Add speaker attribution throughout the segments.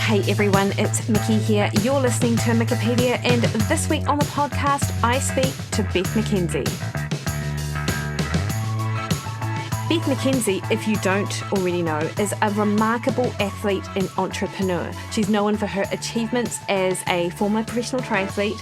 Speaker 1: Hey everyone, it's Mikki here. You're listening to Wikipedia, and this week on the podcast, I speak to Beth McKenzie. Beth McKenzie, if you don't already know, is a remarkable athlete and entrepreneur. She's known for her achievements as a former professional triathlete,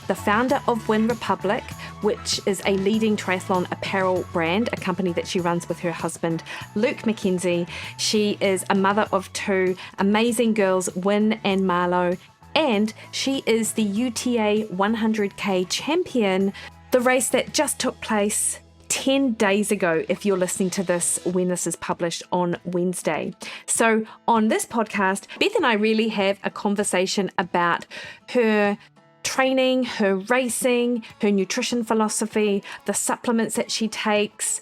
Speaker 1: the founder of Wyn Republic, which is a leading triathlon apparel brand, a company that she runs with her husband, Luke McKenzie. She is a mother of two amazing girls, Wyn and Marlo, and she is the UTA 100K champion, the race that just took place 10 days ago, if you're listening to this when this is published on Wednesday. So on this podcast, Beth and I really have a conversation about her training, her racing, her nutrition philosophy, the supplements that she takes.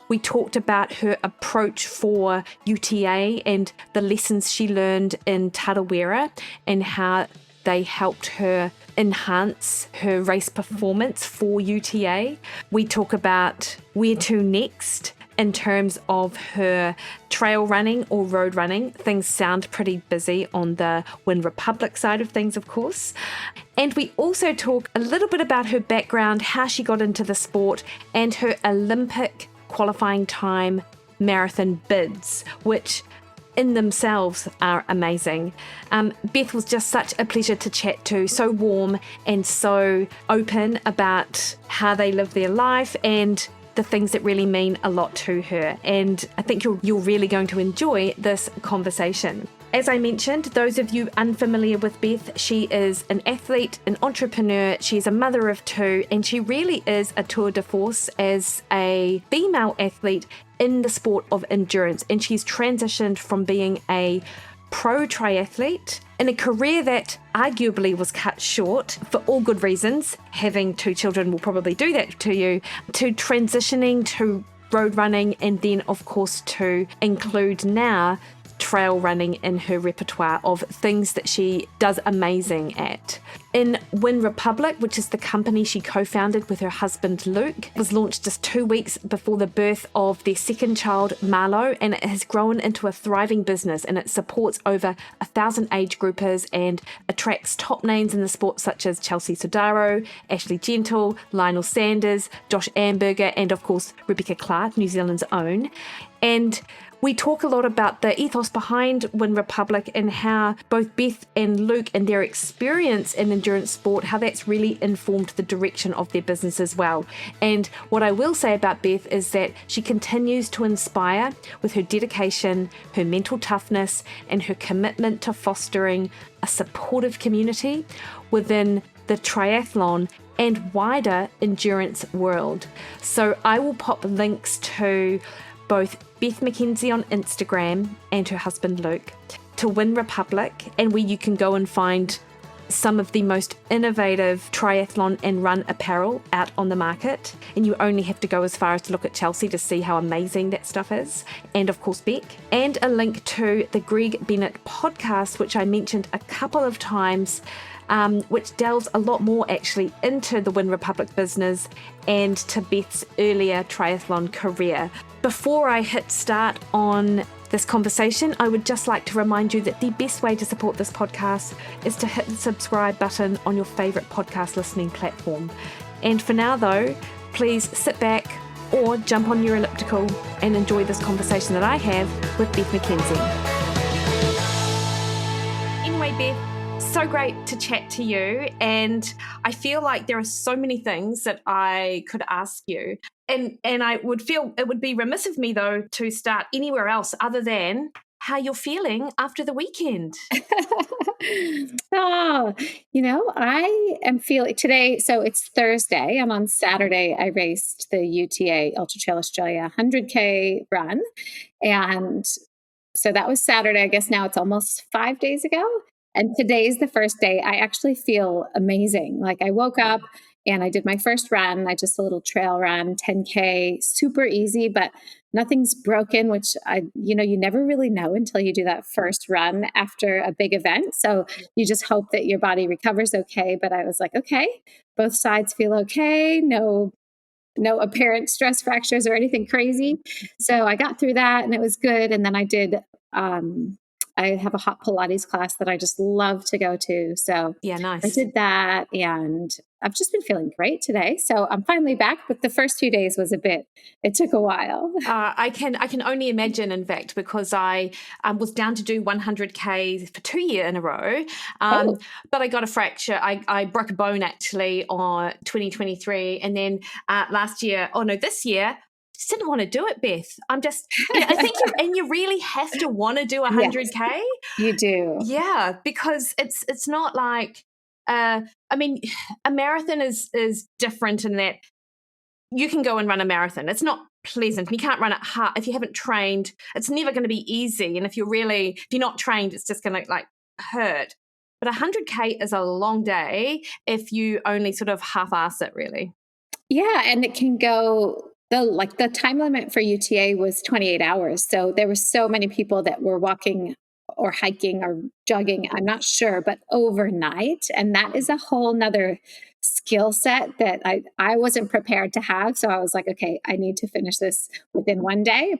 Speaker 1: We talked about her approach for UTA and the lessons she learned in Tarawera and how they helped her enhance her race performance for UTA. We talk about where to next in terms of her trail running or road running. Things sound pretty busy on the Wyn Republic side of things, of course. And we also talk a little bit about her background, how she got into the sport, and her Olympic qualifying time marathon bids, which in themselves are amazing. Beth was just such a pleasure to chat to, so warm and so open about how they live their life and the things that really mean a lot to her. And I think you're really going to enjoy this conversation. As I mentioned, those of you unfamiliar with Beth, she is an athlete, an entrepreneur, she's a mother of two, and she really is a tour de force as a female athlete in the sport of endurance. And she's transitioned from being a pro triathlete in a career that arguably was cut short for all good reasons. Having two children will probably do that to you, to transitioning to road running, and then of course to include now trail running in her repertoire of things that she does amazing at. In Wyn Republic, which is the company she co-founded with her husband Luke, was launched just 2 weeks before the birth of their second child, Marlo, and it has grown into a thriving business, and it supports over 1,000 age groupers and attracts top names in the sport such as Chelsea Sodaro, Ashley Gentle, Lionel Sanders, Josh Amberger, and of course Rebecca Clark, New Zealand's own. And we talk a lot about the ethos behind Wyn Republic and how both Beth and Luke and their experience in endurance sport, how that's really informed the direction of their business as well. And what I will say about Beth is that she continues to inspire with her dedication, her mental toughness, and her commitment to fostering a supportive community within the triathlon and wider endurance world. So I will pop links to both Beth McKenzie on Instagram and her husband Luke, to Wyn Republic, and where you can go and find some of the most innovative triathlon and run apparel out on the market. And you only have to go as far as to look at Chelsea to see how amazing that stuff is. And of course Beck. And a link to the Greg Bennett podcast, which I mentioned a couple of times, which delves a lot more actually into the Wyn Republic business and to Beth's earlier triathlon career. Before I hit start on this conversation, I would just like to remind you that the best way to support this podcast is to hit the subscribe button on your favourite podcast listening platform. And for now though, please sit back or jump on your elliptical and enjoy this conversation that I have with Beth McKenzie. Anyway, Beth, so great to chat to you, and I feel like there are so many things that I could ask you, and I would feel it would be remiss of me though to start anywhere else other than how you're feeling after the weekend.
Speaker 2: I am feeling today. So it's Thursday, and on Saturday I raced the UTA Ultra Trail Australia 100K run, and so that was Saturday. I guess now it's almost 5 days ago. And today's the first day. I actually feel amazing. Like I woke up and I did my first run. I just a little trail run, 10K, super easy, but nothing's broken, which you never really know until you do that first run after a big event. So you just hope that your body recovers okay. But I was like, okay, both sides feel okay. No apparent stress fractures or anything crazy. So I got through that and it was good. And then I did I have a hot Pilates class that I just love to go to. So
Speaker 1: Yeah,
Speaker 2: I
Speaker 1: nice.
Speaker 2: did that, and I've just been feeling great today. So I'm finally back, but the first few days was it took a while.
Speaker 1: I can only imagine, in fact, because I was down to do 100K for 2 years in a row,
Speaker 2: Oh,
Speaker 1: but I got a fracture. I broke a bone actually on 2023, and then this year, just didn't want to do it, Beth. I'm just, I think you really have to want to do
Speaker 2: yes,
Speaker 1: 100K.
Speaker 2: you do.
Speaker 1: Yeah, because it's not like, I mean, a marathon is different in that you can go and run a marathon. It's not pleasant. You can't run it hard if you haven't trained. It's never going to be easy. And if you're not trained, it's just going to like hurt. But 100K is a long day if you only sort of half-ass it, really.
Speaker 2: Yeah, and it can go the time limit for UTA was 28 hours. So there were so many people that were walking or hiking or jogging, I'm not sure, but overnight. And that is a whole nother skill set that I wasn't prepared to have. So I was like, okay, I need to finish this within one day.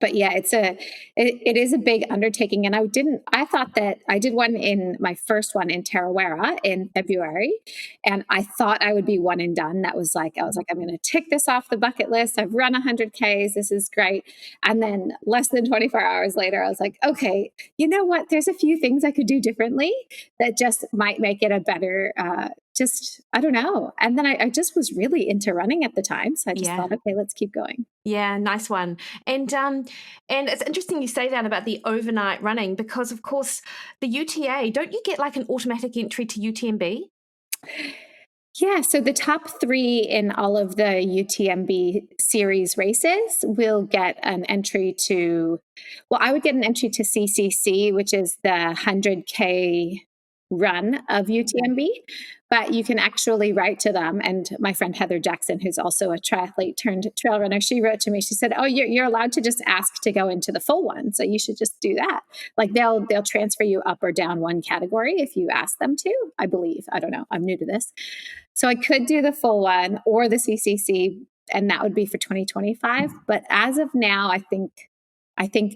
Speaker 2: But yeah, it is a big undertaking. And I thought that I did my first one in Tarawera in February, and I thought I would be one and done. I was like, I'm going to tick this off the bucket list. I've run 100Ks. This is great. And then less than 24 hours later, I was like, okay, you know what? There's a few things I could do differently that just might make it a better, I don't know. And then I just was really into running at the time. So I just thought, okay, let's keep going.
Speaker 1: Yeah, nice one. And it's interesting you say that about the overnight running, because of course the UTA, don't you get like an automatic entry to UTMB?
Speaker 2: Yeah, so the top 3 in all of the UTMB series races will get an entry I would get an entry to CCC, which is the 100K run of UTMB, but you can actually write to them. And my friend Heather Jackson, who's also a triathlete turned trail runner, she wrote to me. She said, "Oh, you're allowed to just ask to go into the full one, so you should just do that. Like they'll transfer you up or down one category if you ask them to. I believe. I don't know. I'm new to this, so I could do the full one or the CCC, and that would be for 2025. But as of now, I think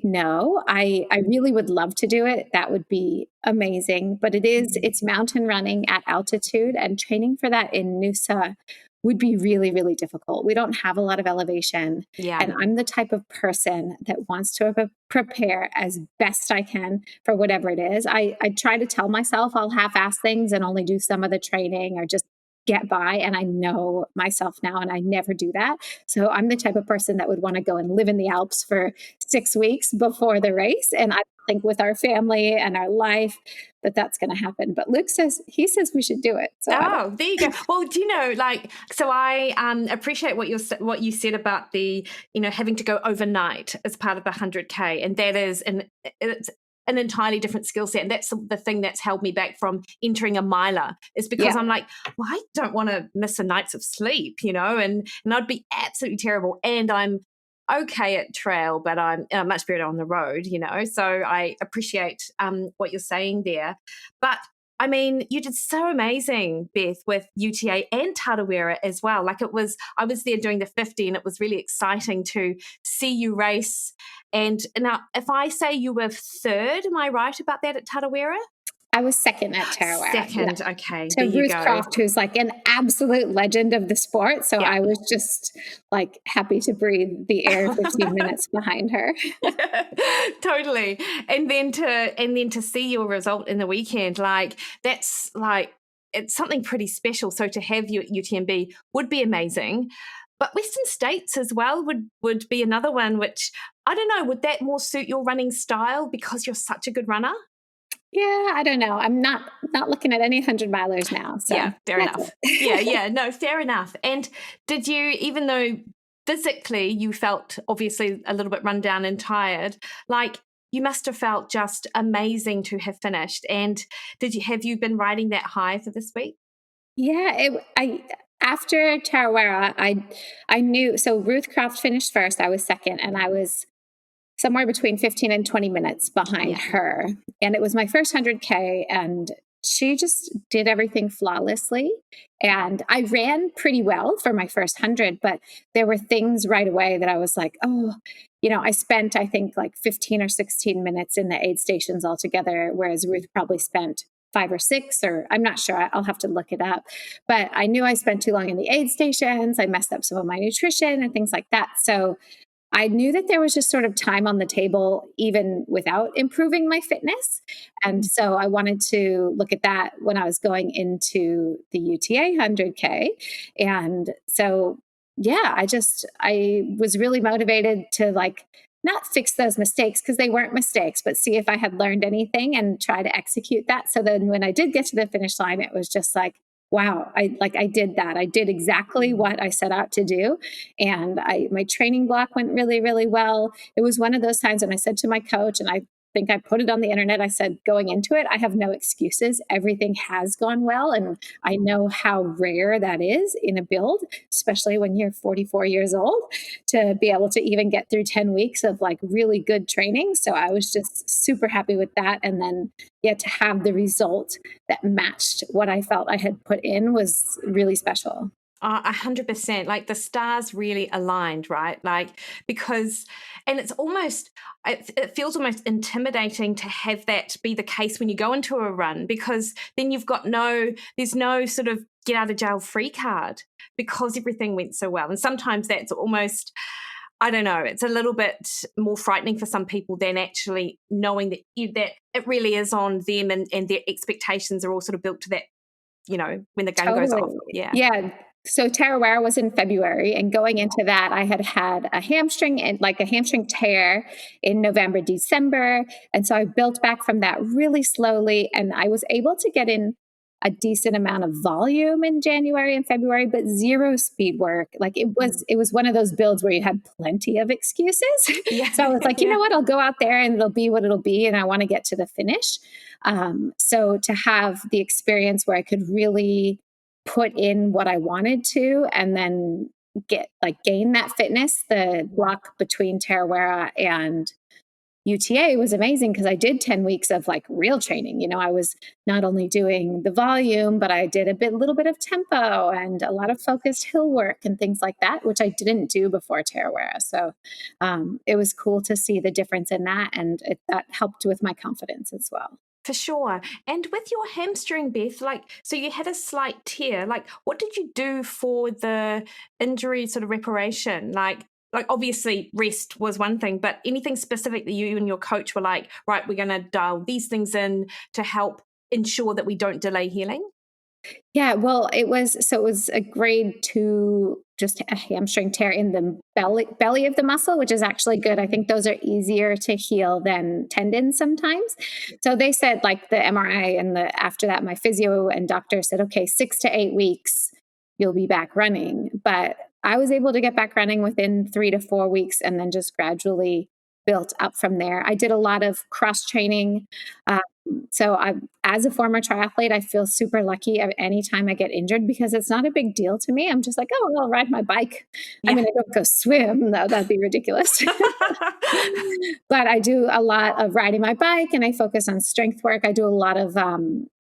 Speaker 2: no. I really would love to do it. That would be amazing. But it's mountain running at altitude, and training for that in Noosa would be really, really difficult. We don't have a lot of elevation.
Speaker 1: Yeah.
Speaker 2: And I'm the type of person that wants to prepare as best I can for whatever it is. I try to tell myself I'll half-ass things and only do some of the training or just get by. And I know myself now, and I never do that. So I'm the type of person that would want to go and live in the Alps for 6 weeks before the race. And I think with our family and our life that's going to happen. But Luke says we should do it. So
Speaker 1: there you go. Well, do you know, so I appreciate what you said about the, having to go overnight as part of the 100K, and that is it's an entirely different skill set. And that's the thing that's held me back from entering a miler, is because I'm like, well, I don't want to miss a nights of sleep, and I'd be absolutely terrible. And I'm okay at trail, but I'm much better on the road, so I appreciate what you're saying there. But I mean, you did so amazing, Beth, with UTA and Tarawera as well. I was there doing the 50, and it was really exciting to see you race. And now, if I say you were third, am I right about that at Tarawera?
Speaker 2: I was second at Tarawera.
Speaker 1: Second, yeah. Okay.
Speaker 2: So Ruth Croft, who's like an absolute legend of the sport. So I was just like happy to breathe the air 15 minutes behind her.
Speaker 1: Totally. And then to see your result in the weekend, that's it's something pretty special. So to have you at UTMB would be amazing. But Western States as well would be another one, which I don't know, would that more suit your running style because you're such a good runner?
Speaker 2: Yeah, I don't know. I'm not looking at any 100-milers now. So
Speaker 1: yeah, fair enough. No, fair enough. And did you, even though physically you felt obviously a little bit run down and tired, you must have felt just amazing to have finished. And have you been riding that high for this week?
Speaker 2: Yeah, after Tarawera, I knew. So Ruth Croft finished first. I was second, and I was somewhere between 15 and 20 minutes behind her. And it was my first 100K, and she just did everything flawlessly. And I ran pretty well for my first 100, but there were things right away that I was like, oh, I spent, I think, like 15 or 16 minutes in the aid stations altogether, whereas Ruth probably spent 5 or 6, or I'm not sure. I'll have to look it up. But I knew I spent too long in the aid stations. I messed up some of my nutrition and things like that. So I knew that there was just sort of time on the table, even without improving my fitness. And so I wanted to look at that when I was going into the UTA 100K. And so, yeah, I was really motivated to not fix those mistakes because they weren't mistakes, but see if I had learned anything and try to execute that. So then when I did get to the finish line, it was just like, wow, I did that. I did exactly what I set out to do. And my training block went really, really well. It was one of those times when I said to my coach, and I think I put it on the internet, I said, going into it, I have no excuses. Everything has gone well. And I know how rare that is in a build, especially when you're 44 years old, to be able to even get through 10 weeks of really good training. So I was just super happy with that. And then to have the result that matched what I felt I had put in was really special.
Speaker 1: 100%. Like the stars really aligned, right? Because, and it's almost, it feels almost intimidating to have that be the case when you go into a run, because then there's no sort of get out of jail free card because everything went so well. And sometimes that's almost, I don't know, it's a little bit more frightening for some people than actually knowing that it really is on them and their expectations are all sort of built to that, when the gun goes off. Yeah.
Speaker 2: Yeah. So Tarawera was in February, and going into that, I had a hamstring and a hamstring tear in November, December. And so I built back from that really slowly, and I was able to get in a decent amount of volume in January and February, but zero speed work. It was one of those builds where you had plenty of excuses. Yeah. So I was like, you know what, I'll go out there and it'll be what it'll be. And I want to get to the finish. So to have the experience where I could really put in what I wanted to, and then gain that fitness, the block between Tarawera and UTA was amazing because I did 10 weeks of real training. I was not only doing the volume, but I did a little bit of tempo and a lot of focused hill work and things like that, which I didn't do before Tarawera. So it was cool to see the difference in that, and that helped with my confidence as well.
Speaker 1: For sure. And with your hamstring, Beth, so you had a slight tear. What did you do for the injury sort of reparation? Obviously rest was one thing, but anything specific that you and your coach were like, right, we're going to dial these things in to help ensure that we don't delay healing?
Speaker 2: Yeah, well, it was a grade 2, just a hamstring tear in the belly of the muscle, which is actually good. I think those are easier to heal than tendons sometimes. So they said the MRI and after that, my physio and doctor said, okay, 6 to 8 weeks, you'll be back running. But I was able to get back running within 3 to 4 weeks, and then just built up from there. I did a lot of cross training. So as a former triathlete, I feel super lucky any time I get injured because it's not a big deal to me. I'm just like, oh, I'll ride my bike. Yeah. I mean, I don't go swim. No, that'd be ridiculous. But I do a lot of riding my bike, and I focus on strength work. I do a lot of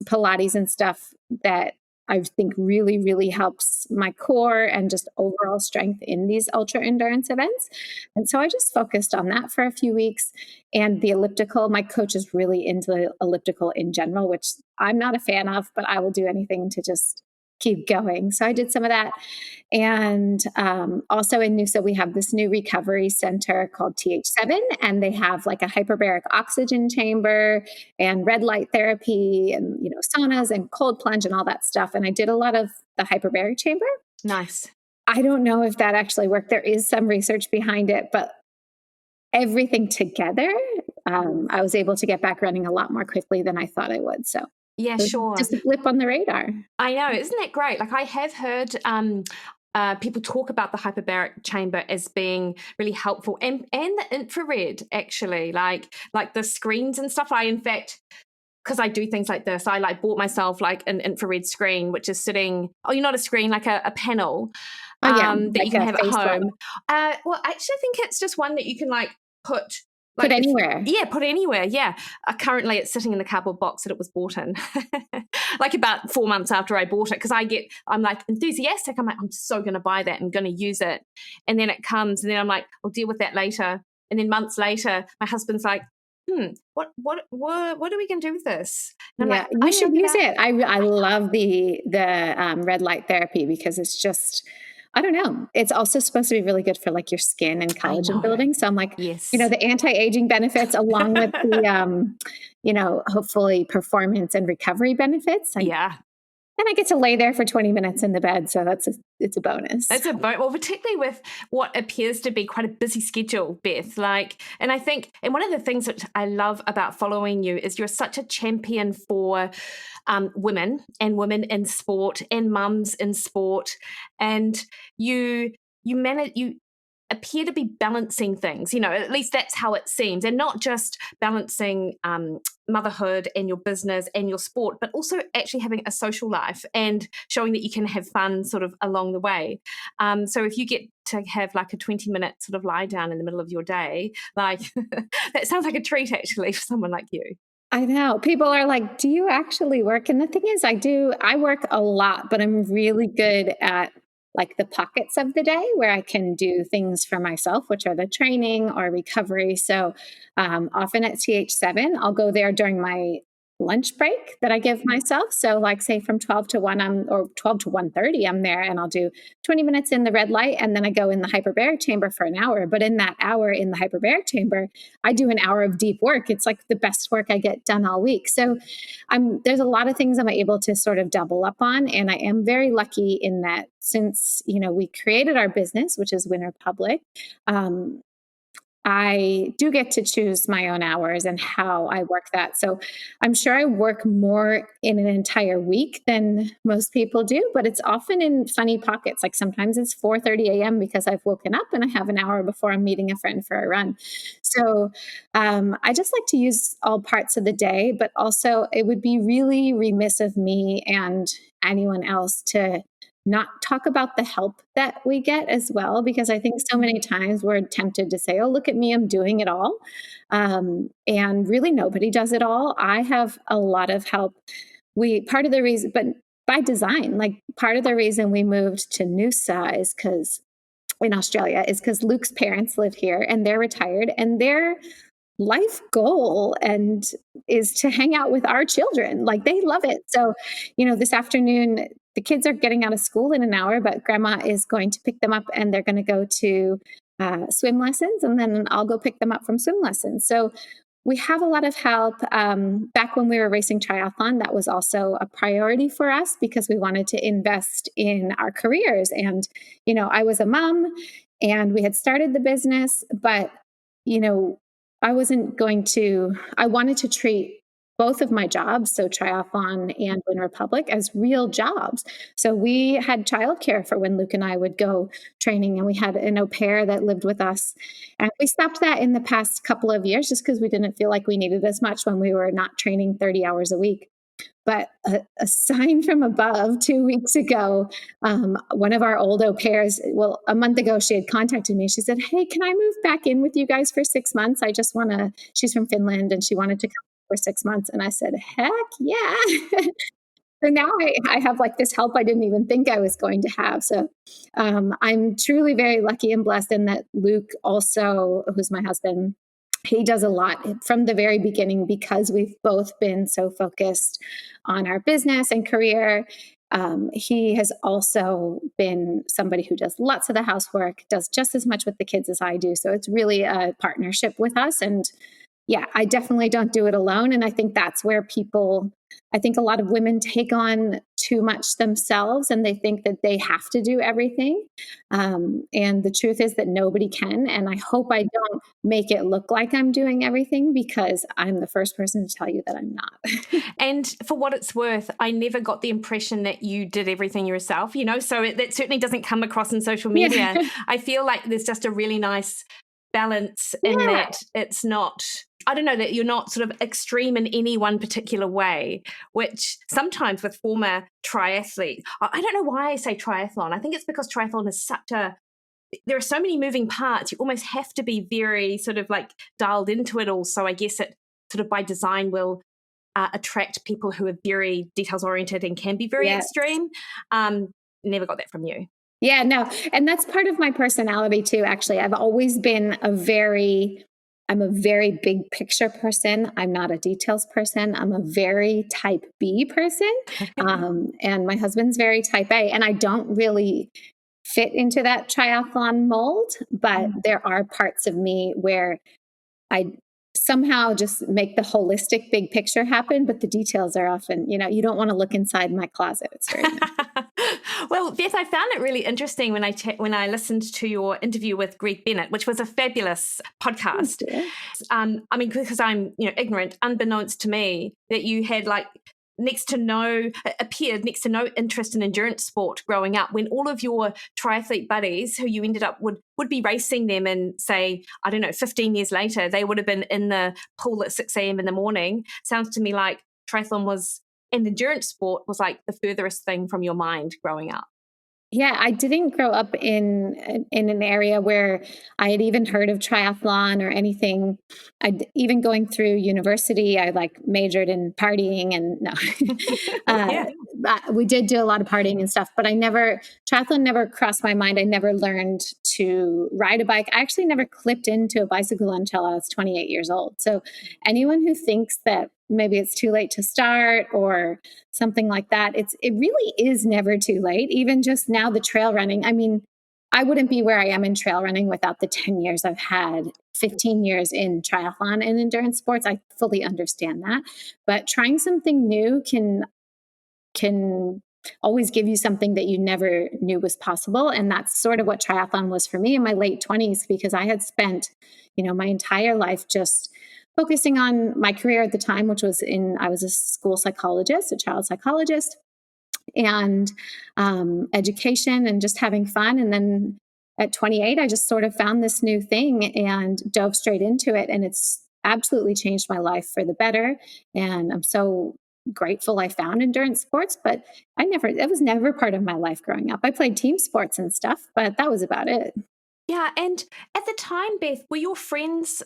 Speaker 2: Pilates and stuff that I think really, really helps my core and just overall strength in these ultra endurance events. And so I just focused on that for a few weeks. And the elliptical, my coach is really into the elliptical in general, which I'm not a fan of, but I will do anything to just keep going. So I did some of that. And also in Noosa, we have this new recovery center called TH7, and they have a hyperbaric oxygen chamber and red light therapy and, saunas and cold plunge and all that stuff. And I did a lot of the hyperbaric chamber.
Speaker 1: Nice.
Speaker 2: I don't know if that actually worked. There is some research behind it, but everything together, I was able to get back running a lot more quickly than I thought I would. So
Speaker 1: yeah, sure.
Speaker 2: Just a blip on the radar.
Speaker 1: I know. Isn't that great? I have heard people talk about the hyperbaric chamber as being really helpful, and the infrared actually, like the screens and stuff. I, in fact, because I do things like this, I bought myself an infrared screen, which is sitting, you're not a screen, a panel that you can have at home. Well, actually, I think it's just one that you can put
Speaker 2: Put anywhere.
Speaker 1: Put anywhere. Yeah. Currently it's sitting in the cardboard box that it was bought in. Like about 4 months after I bought it, because I'm like enthusiastic. I'm like, I'm so going to buy that. I'm going to use it. And then it comes and then I'm like, I'll deal with that later. And then months later, my husband's like, what are we going to do with this? And I'm like,
Speaker 2: you should use it. I love the red light therapy because it's just, I don't know. It's also supposed to be really good for like your skin and collagen building. So I'm like,
Speaker 1: yes,
Speaker 2: the anti-aging benefits along with the, hopefully performance and recovery benefits. And I get to lay there for 20 minutes in the bed. So it's a bonus.
Speaker 1: It's a bonus. Well, particularly with what appears to be quite a busy schedule, Beth. And I think, and one of the things that I love about following you is you're such a champion for women and women in sport and mums in sport. And you appear to be balancing things, at least that's how it seems, and not just balancing motherhood and your business and your sport, but also actually having a social life and showing that you can have fun sort of along the way. So if you get to have like a 20-minute sort of lie down in the middle of your day, like that sounds like a treat actually for someone like you.
Speaker 2: I know. People are like, do you actually work? And the thing is, I work a lot, but I'm really good at like the pockets of the day where I can do things for myself, which are the training or recovery. So often at TH7, I'll go there during my lunch break that I give myself. So like say from 12 to 1, or 12 to 1:30, I'm there and I'll do 20 minutes in the red light. And then I go in the hyperbaric chamber for an hour. But in that hour in the hyperbaric chamber, I do an hour of deep work. It's like the best work I get done all week. So there's a lot of things I'm able to sort of double up on. And I am very lucky in that since, we created our business, which is Wyn Republic, I do get to choose my own hours and how I work that. So I'm sure I work more in an entire week than most people do, but it's often in funny pockets. Like sometimes it's 4:30 a.m. because I've woken up and I have an hour before I'm meeting a friend for a run. So I just like to use all parts of the day, but also it would be really remiss of me and anyone else to not talk about the help that we get as well, because I think so many times we're tempted to say, oh, look at me, I'm doing it all. And really nobody does it all. I have a lot of help. Part of the reason, but by design, like part of the reason we moved to Noosa in Australia is because Luke's parents live here and they're retired, and their life goal is to hang out with our children. Like they love it. So, this afternoon, the kids are getting out of school in an hour, but grandma is going to pick them up and they're going to go to swim lessons. And then I'll go pick them up from swim lessons. So we have a lot of help. Back when we were racing triathlon, that was also a priority for us because we wanted to invest in our careers. And, I was a mom and we had started the business, but, I wanted to treat both of my jobs, so triathlon and Wyn Republic, as real jobs. So we had childcare for when Luke and I would go training, and we had an au pair that lived with us. And we stopped that in the past couple of years just because we didn't feel like we needed as much when we were not training 30 hours a week. But a sign from above 2 weeks ago, one of our old au pairs, a month ago, she had contacted me. She said, hey, can I move back in with you guys for 6 months? She's from Finland and she wanted to come for 6 months. And I said, heck yeah. So now I have like this help I didn't even think I was going to have. So I'm truly very lucky and blessed in that Luke also, who's my husband, he does a lot from the very beginning because we've both been so focused on our business and career. He has also been somebody who does lots of the housework, does just as much with the kids as I do. So it's really a partnership with us. And yeah, I definitely don't do it alone. And I think that's where I think a lot of women take on too much themselves and they think that they have to do everything. And the truth is that nobody can. And I hope I don't make it look like I'm doing everything, because I'm the first person to tell you that I'm not.
Speaker 1: And for what it's worth, I never got the impression that you did everything yourself, so that certainly doesn't come across in social media. Yeah. I feel like there's just a really nice balance in that it's not, I don't know, that you're not sort of extreme in any one particular way, which sometimes with former triathletes, I don't know why I say triathlon. I think it's because triathlon is such a there are so many moving parts. You almost have to be very sort of like dialed into it all. So I guess it sort of by design will attract people who are very details oriented and can be very extreme. Never got that from you.
Speaker 2: Yeah, no. And that's part of my personality too, actually. I've always been I'm a very big picture person. I'm not a details person. I'm a very type B person. And my husband's very type A. And I don't really fit into that triathlon mold, but there are parts of me where I somehow just make the holistic big picture happen, but the details are often, you don't want to look inside my closet. It's very
Speaker 1: Well, Beth, I found it really interesting when I listened to your interview with Greg Bennett, which was a fabulous podcast. Because I'm ignorant, unbeknownst to me, that you had appeared next to no interest in endurance sport growing up, when all of your triathlete buddies who you ended up would be racing them, and say, I don't know, 15 years later, they would have been in the pool at 6 a.m. in the morning. Sounds to me like triathlon and endurance sport was like the furthest thing from your mind growing up.
Speaker 2: Yeah, I didn't grow up in an area where I had even heard of triathlon or anything. Even going through university, I majored in partying, and we did do a lot of partying and stuff, but triathlon never crossed my mind. I never learned to ride a bike. I actually never clipped into a bicycle until I was 28 years old. So anyone who thinks that maybe it's too late to start or something like that, it really is never too late. Even just now, the trail running, I wouldn't be where I am in trail running without the 10 years I've had, 15 years in triathlon and endurance sports. I fully understand that. But trying something new can always give you something that you never knew was possible. And that's sort of what triathlon was for me in my late 20s, because I had spent, my entire life just focusing on my career at the time, which was I was a school psychologist, a child psychologist, and education and just having fun. And then at 28, I just sort of found this new thing and dove straight into it. And it's absolutely changed my life for the better. And I'm so grateful I found endurance sports, but it was never part of my life growing up. I played team sports and stuff, but that was about it.
Speaker 1: Yeah, and at the time, Beth, were your friends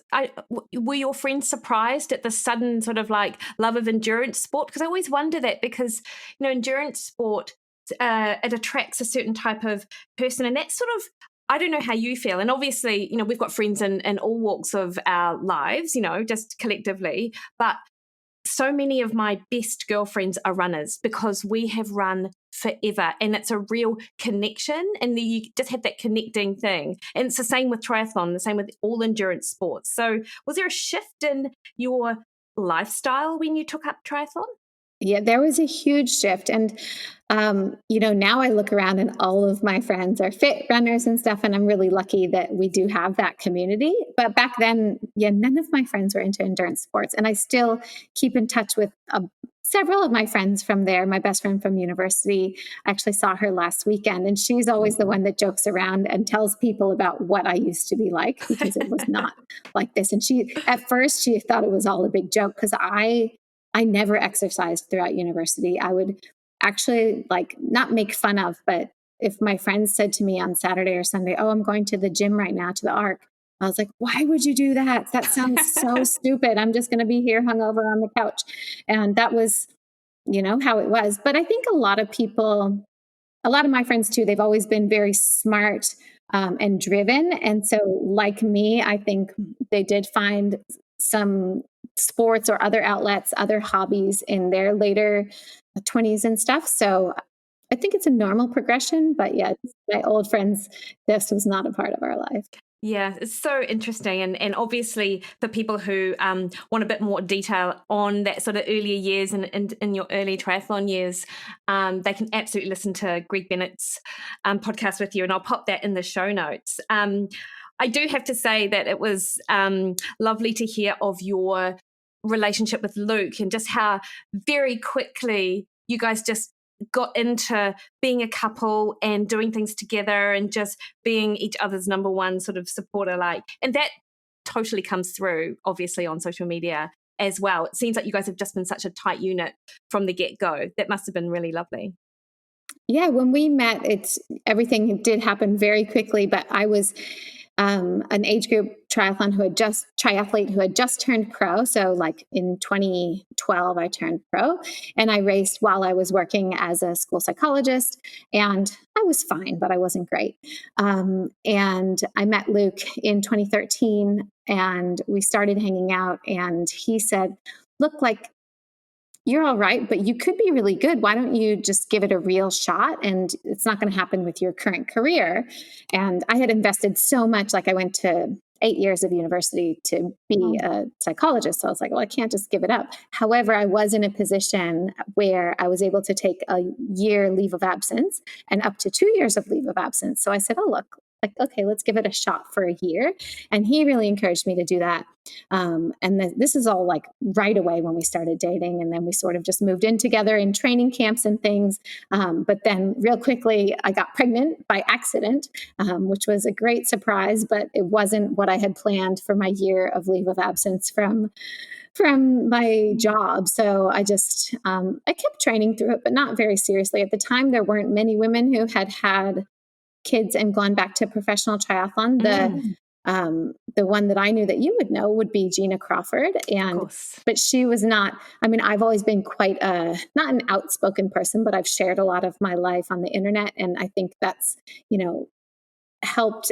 Speaker 1: surprised at the sudden sort of love of endurance sport? Because I always wonder that, because endurance sport it attracts a certain type of person, and that's sort of, I don't know how you feel. And obviously, we've got friends in all walks of our lives, just collectively, but so many of my best girlfriends are runners because we have run forever, and it's a real connection, and you just have that connecting thing. And it's the same with triathlon, the same with all endurance sports. So was there a shift in your lifestyle when you took up triathlon?
Speaker 2: Yeah, there was a huge shift. And, now I look around and all of my friends are fit runners and stuff. And I'm really lucky that we do have that community. But back then, none of my friends were into endurance sports. And I still keep in touch with several of my friends from there. My best friend from university, I actually saw her last weekend. And she's always the one that jokes around and tells people about what I used to be like, because it was not like this. And at first she thought it was all a big joke, because I never exercised throughout university. I would actually not make fun of, but if my friends said to me on Saturday or Sunday, "Oh, I'm going to the gym right now, to the Arc," I was like, "Why would you do that? That sounds so stupid. I'm just going to be here hungover on the couch." And that was, how it was. But I think a lot of my friends too, they've always been very smart and driven. And so like me, I think they did find some sports or other outlets, other hobbies in their later 20s and stuff. So I think it's a normal progression, but my old friends, this was not a part of our life.
Speaker 1: Yeah, it's so interesting. And obviously for people who want a bit more detail on that sort of earlier years and in your early triathlon years, they can absolutely listen to Greg Bennett's podcast with you, and I'll pop that in the show notes. I do have to say that it was lovely to hear of your relationship with Luke, and just how very quickly you guys just got into being a couple and doing things together and just being each other's number one sort of supporter. And that totally comes through, obviously, on social media as well. It seems like you guys have just been such a tight unit from the get-go. That must have been really lovely.
Speaker 2: Yeah, when we met, everything did happen very quickly, but I was an age group triathlete who had just turned pro. So like in 2012, I turned pro, and I raced while I was working as a school psychologist, and I was fine, but I wasn't great. And I met Luke in 2013, and we started hanging out, and he said, look, like, you're all right, but you could be really good. Why don't you just give it a real shot? And it's not going to happen with your current career. And I had invested so much, like I went to 8 years of university to be a psychologist. So I was like, well, I can't just give it up. However, I was in a position where I was able to take a year leave of absence and up to 2 years of leave of absence. So I said, oh, look, like, okay, let's give it a shot for a year. And he really encouraged me to do that. This is all like right away when we started dating. And then we sort of just moved in together in training camps and things. But then real quickly, I got pregnant by accident, which was a great surprise, but it wasn't what I had planned for my year of leave of absence from my job. So I just, I kept training through it, but not very seriously. At the time, there weren't many women who had kids and gone back to professional triathlon. The one that I knew that you would know would be Gina Crawford. But she was not, I mean, I've always been quite not an outspoken person, but I've shared a lot of my life on the internet. And I think that's, helped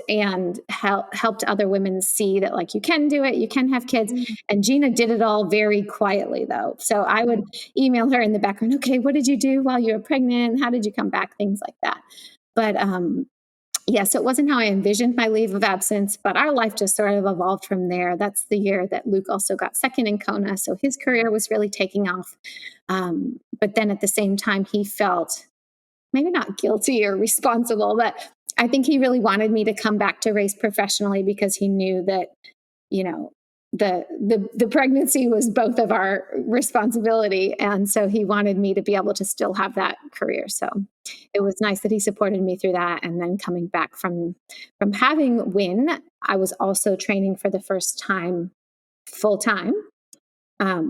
Speaker 2: other women see that, like, you can do it, you can have kids. And Gina did it all very quietly, though. So I would email her in the background, okay, what did you do while you were pregnant? How did you come back? Things like that. But yeah, so it wasn't how I envisioned my leave of absence, but our life just sort of evolved from there. That's the year that Luke also got second in Kona. So his career was really taking off. But then at the same time, he felt maybe not guilty or responsible, but I think he really wanted me to come back to race professionally because he knew that, the pregnancy was both of our responsibility. And so he wanted me to be able to still have that career. So it was nice that he supported me through that. And then coming back from having Wyn, I was also training for the first time full time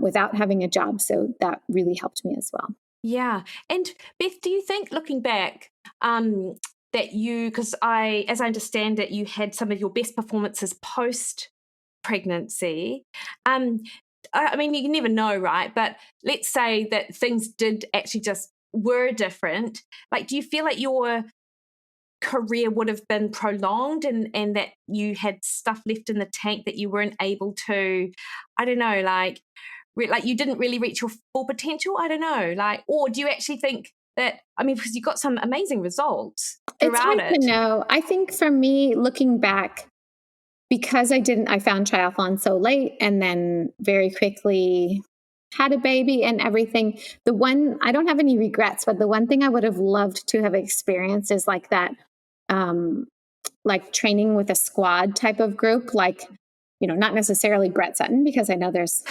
Speaker 2: without having a job. So that really helped me as well.
Speaker 1: Yeah. And Beth, do you think, looking back, that because as I understand it, you had some of your best performances post pregnancy. I mean, you can never know, right? But let's say that things did actually just were different. Like, do you feel like your career would have been prolonged and that you had stuff left in the tank that you weren't able to, I don't know, like you didn't really reach your full potential? I don't know, like, or do you actually think that, I mean, because you got some amazing results throughout
Speaker 2: it's hard to know. I think for me, looking back, because I found triathlon so late and then very quickly had a baby and everything. I don't have any regrets, but the one thing I would have loved to have experienced is like that, like training with a squad type of group, like, not necessarily Brett Sutton, because I know there's,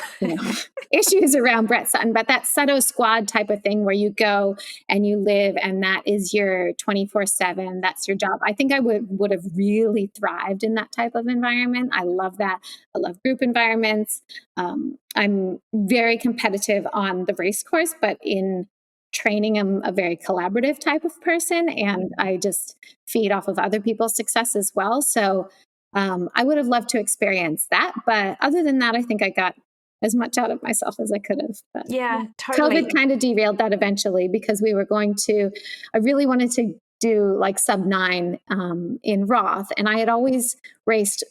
Speaker 2: issues around Brett Sutton, but that Sutto squad type of thing where you go and you live and that is your 24/7, that's your job. I think I would have really thrived in that type of environment. I love that. I love group environments. I'm very competitive on the race course, but in training, I'm a very collaborative type of person and I just feed off of other people's success as well. So I would have loved to experience that. But other than that, I think I got as much out of myself as I could have. But
Speaker 1: yeah, totally.
Speaker 2: COVID kind of derailed that eventually because I really wanted to do like sub-9 in Roth. And I had always raced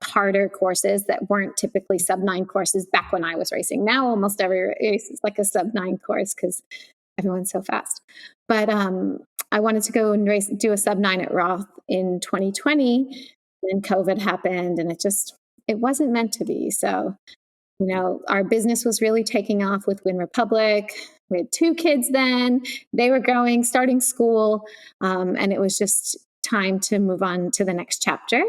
Speaker 2: harder courses that weren't typically sub-9 courses back when I was racing. Now almost every race is like a sub-9 course because everyone's so fast. But I wanted to go and do a sub-9 at Roth in 2020. Then COVID happened and it wasn't meant to be. So, our business was really taking off with Wyn Republic. We had 2 kids then. They were growing, starting school. And it was just time to move on to the next chapter.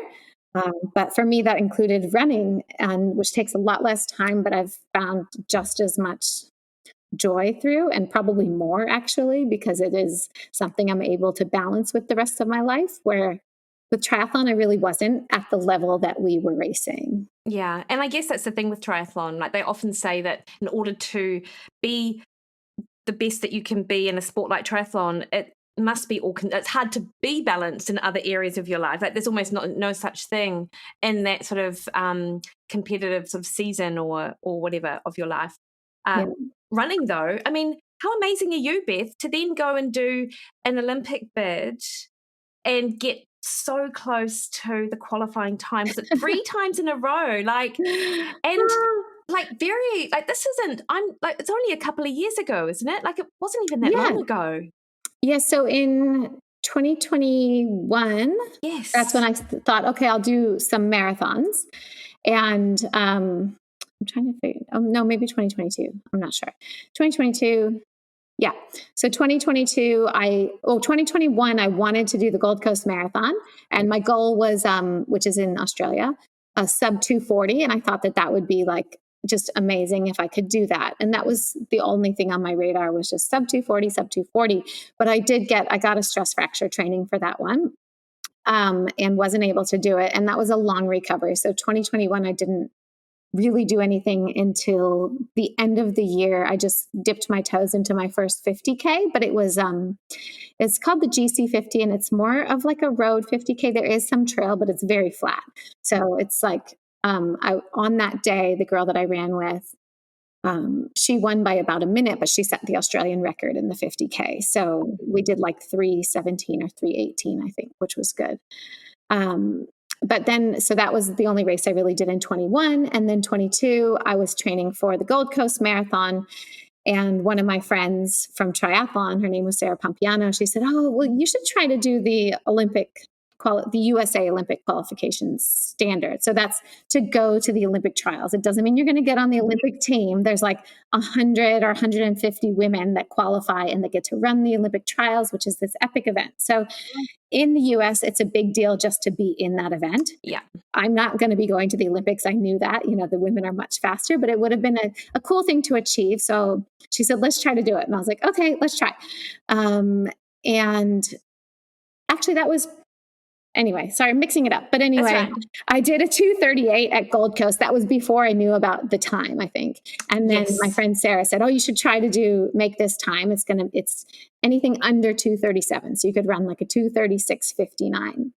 Speaker 2: But for me, that included running, which takes a lot less time, but I've found just as much joy through, and probably more actually, because it is something I'm able to balance with the rest of my life, where with triathlon, I really wasn't at the level that we were racing.
Speaker 1: Yeah. And I guess that's the thing with triathlon. Like, they often say that in order to be the best that you can be in a sport like triathlon, must be it's hard to be balanced in other areas of your life. Like there's almost no such thing in that sort of competitive sort of season or whatever of your life. Running though, I mean, how amazing are you, Beth, to then go and do an Olympic bid and get so close to the qualifying time? Was it 3 times in a row? Like, and like very, like this isn't, it's only a couple of years ago, isn't it? Like it wasn't even that long ago.
Speaker 2: Yeah. So in 2021,
Speaker 1: yes,
Speaker 2: that's when I thought, okay, I'll do some marathons. And I'm trying to figure, maybe 2022. I'm not sure. 2022. Yeah. So 2021, I wanted to do the Gold Coast Marathon. And my goal was, which is in Australia, a sub 240. And I thought that would be like just amazing if I could do that. And that was the only thing on my radar was just sub 240. But I got a stress fracture training for that one. And wasn't able to do it. And that was a long recovery. So 2021, I didn't really do anything until the end of the year. I just dipped my toes into my first 50K, but it was, it's called the GC 50 and it's more of like a road 50K. There is some trail, but it's very flat. So it's like, on that day, the girl that I ran with, she won by about a minute, but she set the Australian record in the 50K. So we did like 3:17 or 3:18, I think, which was good. But then, so that was the only race I really did in 21. And then 22, I was training for the Gold Coast Marathon. And one of my friends from triathlon, her name was Sarah Pompiano, she said, oh, well, you should try to do the the USA Olympic qualifications standard. So that's to go to the Olympic trials. It doesn't mean you're going to get on the Olympic team. There's like 100 or 150 women that qualify and they get to run the Olympic trials, which is this epic event. So in the US, it's a big deal just to be in that event.
Speaker 1: Yeah. I'm
Speaker 2: not going to be going to the Olympics. I knew that, the women are much faster, but it would have been a cool thing to achieve. So she said, let's try to do it. And I was like, okay, let's try. And actually that was, anyway, sorry, mixing it up. But anyway, right. I did a 2:38 at Gold Coast. That was before I knew about the time, I think. And then my friend Sarah said, oh, you should try to make this time. It's anything under 2:37. So you could run like a 2:36:59.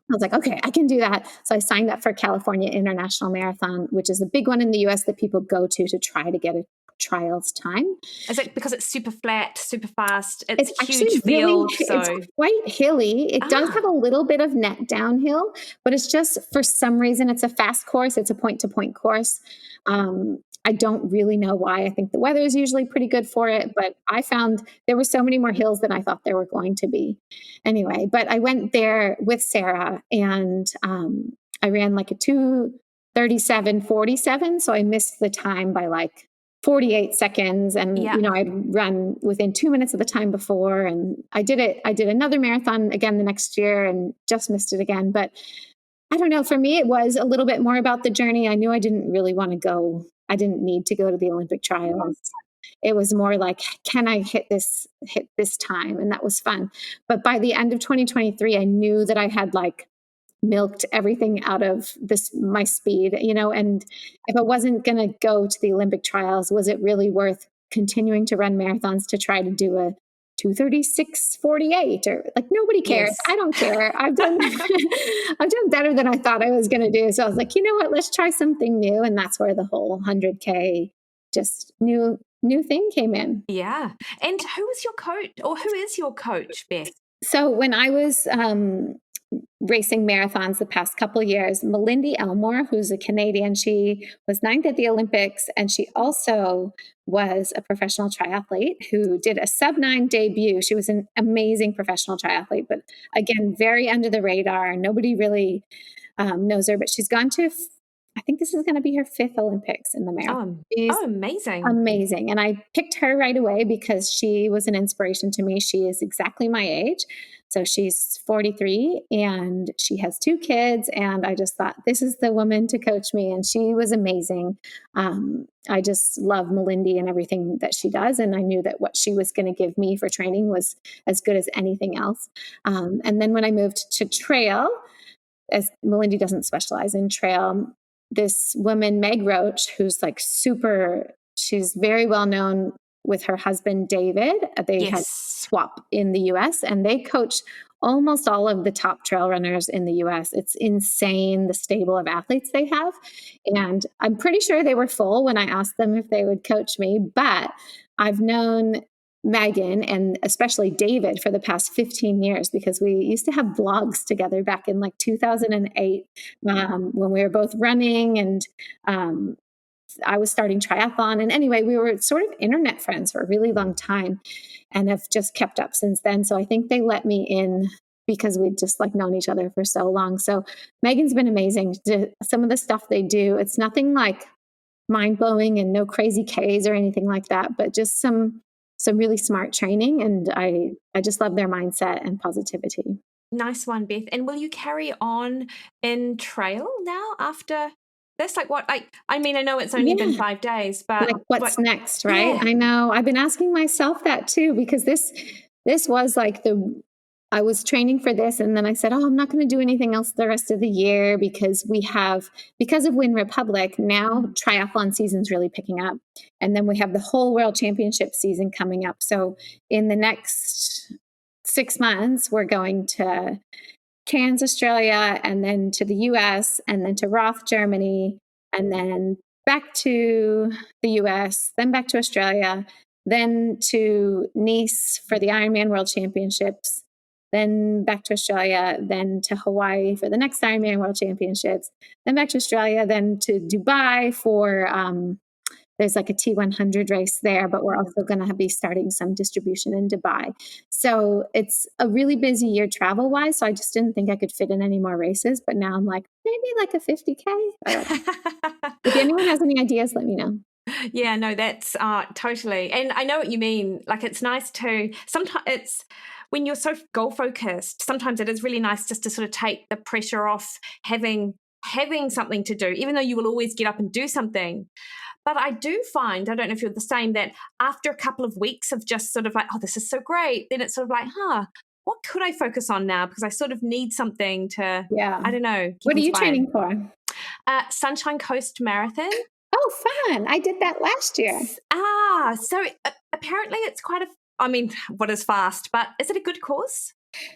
Speaker 2: I was like, okay, I can do that. So I signed up for California International Marathon, which is a big one in the US that people go to try to get a trials time.
Speaker 1: Is it because it's super flat, super fast? It's a huge
Speaker 2: field.
Speaker 1: So
Speaker 2: it's quite hilly. It does have a little bit of net downhill, but it's just, for some reason, it's a fast course. It's a point-to-point course. I don't really know why. I think the weather is usually pretty good for it, but I found there were so many more hills than I thought there were going to be. Anyway, but I went there with Sarah and I ran like a 2:37:47. So I missed the time by like 48 seconds. And, I'd run within 2 minutes of the time before. And I did another marathon again the next year and just missed it again. But I don't know, for me, it was a little bit more about the journey. I knew I didn't really want to go. I didn't need to go to the Olympic trials. It was more like, can I hit this time? And that was fun. But by the end of 2023, I knew that I had like milked everything out of my speed, and if I wasn't going to go to the Olympic trials, was it really worth continuing to run marathons to try to do a 2:36:48 or like, nobody cares. Yes. I don't care. I've done better than I thought I was going to do. So I was like, you know what, let's try something new. And that's where the whole 100K just new thing came in.
Speaker 1: Yeah. And who was your coach, or who is your coach, Beth?
Speaker 2: So when I was racing marathons the past couple of years, Melindy Elmore, who's a Canadian, she was 9th at the Olympics, and she also was a professional triathlete who did a sub-9 debut. She was an amazing professional triathlete, but again, very under the radar. Nobody really knows her, but she's gone to, I think this is going to be her 5th Olympics in the marathon.
Speaker 1: Amazing.
Speaker 2: Amazing. And I picked her right away because she was an inspiration to me. She is exactly my age. So she's 43 and she has 2 kids. And I just thought, this is the woman to coach me. And she was amazing. I just love Melindy and everything that she does. And I knew that what she was going to give me for training was as good as anything else. And then when I moved to trail, as Melindy doesn't specialize in trail, this woman, Meg Roach, who's like she's very well known with her husband, David. They had swap in the US, and they coach almost all of the top trail runners in the US. It's insane, the stable of athletes they have. And I'm pretty sure they were full when I asked them if they would coach me, but I've known Megan and especially David for the past 15 years because we used to have blogs together back in like 2008 when we were both running, and I was starting triathlon. And anyway, we were sort of internet friends for a really long time and have just kept up since then. So I think they let me in because we'd just like known each other for so long. So Megan's been amazing. Some of the stuff they do, it's nothing like mind blowing and no crazy Ks or anything like that, but just some really smart training. And I just love their mindset and positivity.
Speaker 1: Nice one, Beth. And will you carry on in trail now after this? Like what? I mean, I know it's only been 5 days, but
Speaker 2: like what's next, right? Yeah. I know. I've been asking myself that too, because this was like I was training for this, and then I said, I'm not going to do anything else the rest of the year because of Wyn Republic, now triathlon season's really picking up. And then we have the whole World Championship season coming up. So in the next 6 months, we're going to Cairns, Australia, and then to the US, and then to Roth, Germany, and then back to the US, then back to Australia, then to Nice for the Ironman World Championships, then back to Australia, then to Hawaii for the next Ironman World Championships, then back to Australia, then to Dubai for, there's like a T100 race there, but we're also going to be starting some distribution in Dubai. So it's a really busy year travel wise. So I just didn't think I could fit in any more races, but now I'm like, maybe like a 50K. If anyone has any ideas, let me know.
Speaker 1: Yeah, no, that's totally. And I know what you mean. Like, it's nice to, sometimes it's, when you're so goal focused, sometimes it is really nice just to sort of take the pressure off having something to do, even though you will always get up and do something. But I do find, I don't know if you're the same, that after a couple of weeks of just sort of like, this is so great, then it's sort of like, what could I focus on now? Because I sort of need something to, I don't know.
Speaker 2: What are you training for?
Speaker 1: Sunshine Coast Marathon.
Speaker 2: Oh, fun. I did that last year.
Speaker 1: So apparently it's what is fast, but is it a good course?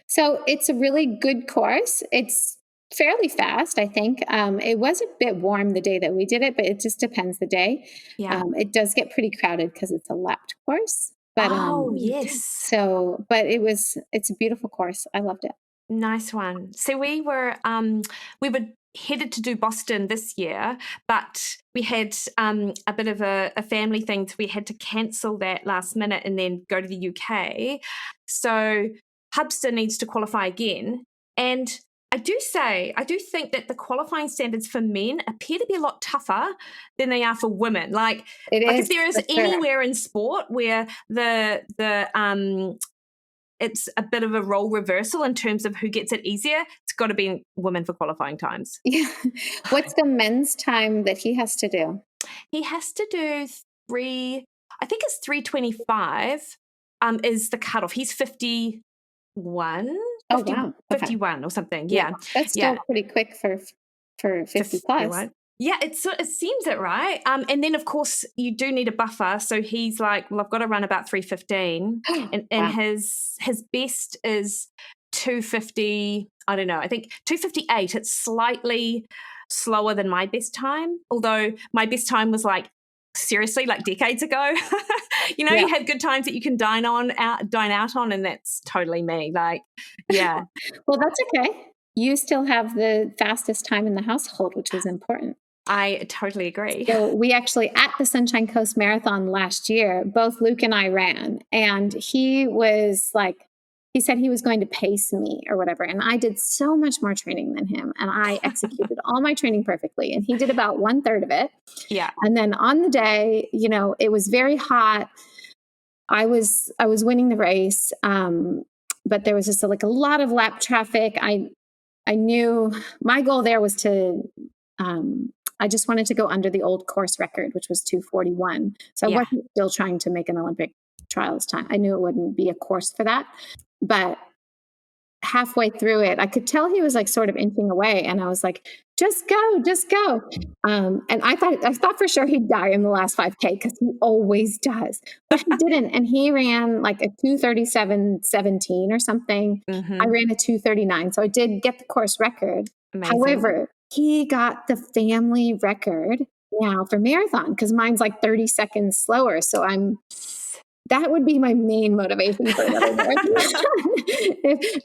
Speaker 2: So it's a really good course. It's fairly fast, I think. It was a bit warm the day that we did it, but it just depends the day.
Speaker 1: Yeah.
Speaker 2: It does get pretty crowded because it's a lapped course. But,
Speaker 1: yes.
Speaker 2: So, but it's a beautiful course. I loved it.
Speaker 1: Nice one. So we were headed to do Boston this year, but we had a bit of a family thing, so we had to cancel that last minute and then go to the UK. So Hubster needs to qualify again. And I do think that the qualifying standards for men appear to be a lot tougher than they are for women. Like if there is anywhere in sport where it's a bit of a role reversal in terms of who gets it easier, it's got to be women for qualifying times.
Speaker 2: Yeah. What's the men's time that he has to do?
Speaker 1: He has to do 3:25 is the cutoff. He's 51.
Speaker 2: Oh, wow.
Speaker 1: 51 or something. Yeah.
Speaker 2: That's still pretty quick for 50 plus.
Speaker 1: Yeah, it seems it, right? And then, of course, you do need a buffer. So he's like, well, I've got to run about 3:15. And his best is 2:50. I don't know. I think 2:58. It's slightly slower than my best time. Although my best time was like, seriously, like decades ago. You have good times that you can dine out on, and that's totally me. Like, yeah.
Speaker 2: Well, that's okay. You still have the fastest time in the household, which is important.
Speaker 1: I totally agree.
Speaker 2: So we actually, at the Sunshine Coast Marathon last year, both Luke and I ran, and he said he was going to pace me or whatever. And I did so much more training than him, and I executed all my training perfectly. And he did about 1/3 of it.
Speaker 1: Yeah. And
Speaker 2: then on the day, it was very hot. I was winning the race. But there was just a lot of lap traffic. I knew my goal there was to, I just wanted to go under the old course record, which was 2:41. So I wasn't still trying to make an Olympic trials time. I knew it wouldn't be a course for that, but halfway through it, I could tell he was like sort of inching away. And I was like, just go, just go. And I thought for sure he'd die in the last 5K because he always does, but he didn't. And he ran like a 2:37:17 or something. I ran a 2:39. So I did get the course record.
Speaker 1: Amazing.
Speaker 2: However, he got the family record now for marathon because mine's like 30 seconds slower. So that would be my main motivation for another marathon.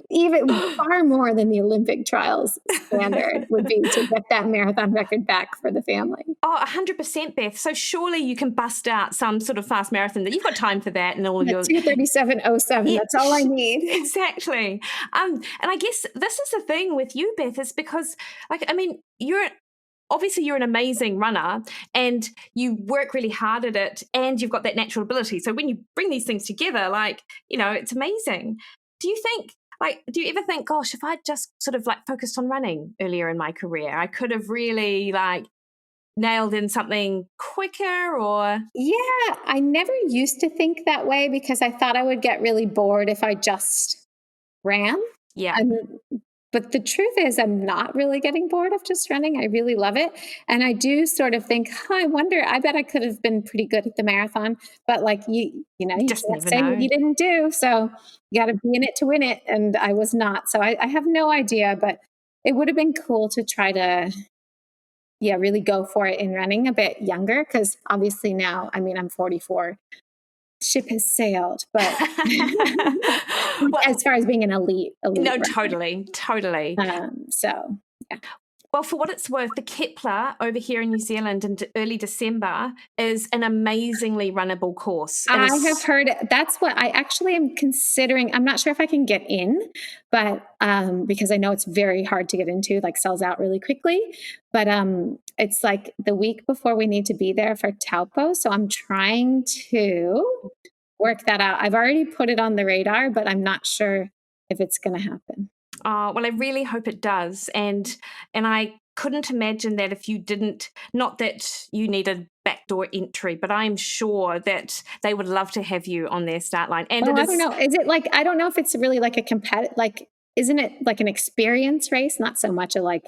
Speaker 2: Even far more than the Olympic trials standard would be to get that marathon record back for the family.
Speaker 1: Oh, 100%, Beth. So surely you can bust out some sort of fast marathon that you've got time for that and all your
Speaker 2: 2:37:07. That's all I need.
Speaker 1: Exactly. And I guess this is the thing with you, Beth, is because, like, I mean, obviously you're an amazing runner and you work really hard at it and you've got that natural ability. So when you bring these things together, like, you know, it's amazing. Do you ever think, gosh, if I'd just sort of like focused on running earlier in my career, I could have really like nailed in something quicker? Or
Speaker 2: yeah, I never used to think that way because I thought I would get really bored if I just ran.
Speaker 1: Yeah.
Speaker 2: But the truth is I'm not really getting bored of just running. I really love it. And I do sort of think, I bet I could have been pretty good at the marathon. But like, you
Speaker 1: just
Speaker 2: can't
Speaker 1: never
Speaker 2: say
Speaker 1: know.
Speaker 2: what you didn't do. So you got to be in it to win it. And I was not. So I have no idea, but it would have been cool to try to, really go for it in running a bit younger. Because obviously now, I mean, I'm 44. Ship has sailed, but
Speaker 1: well,
Speaker 2: as far as being an elite
Speaker 1: no,
Speaker 2: runner.
Speaker 1: totally.
Speaker 2: So yeah.
Speaker 1: Well, for what it's worth, the Kepler over here in New Zealand in early December is an amazingly runnable course.
Speaker 2: I have heard that's what I actually am considering. I'm not sure if I can get in, but because I know it's very hard to get into, like sells out really quickly. But it's like the week before we need to be there for Taupo. So I'm trying to work that out. I've already put it on the radar, but I'm not sure if it's going to happen.
Speaker 1: Well, I really hope it does. And I couldn't imagine that if you didn't, not that you need a backdoor entry, but I'm sure that they would love to have you on their start line. And
Speaker 2: I don't know. Is it like, I don't know if it's really like a competitive, like, isn't it like an experience race? Not so much a like,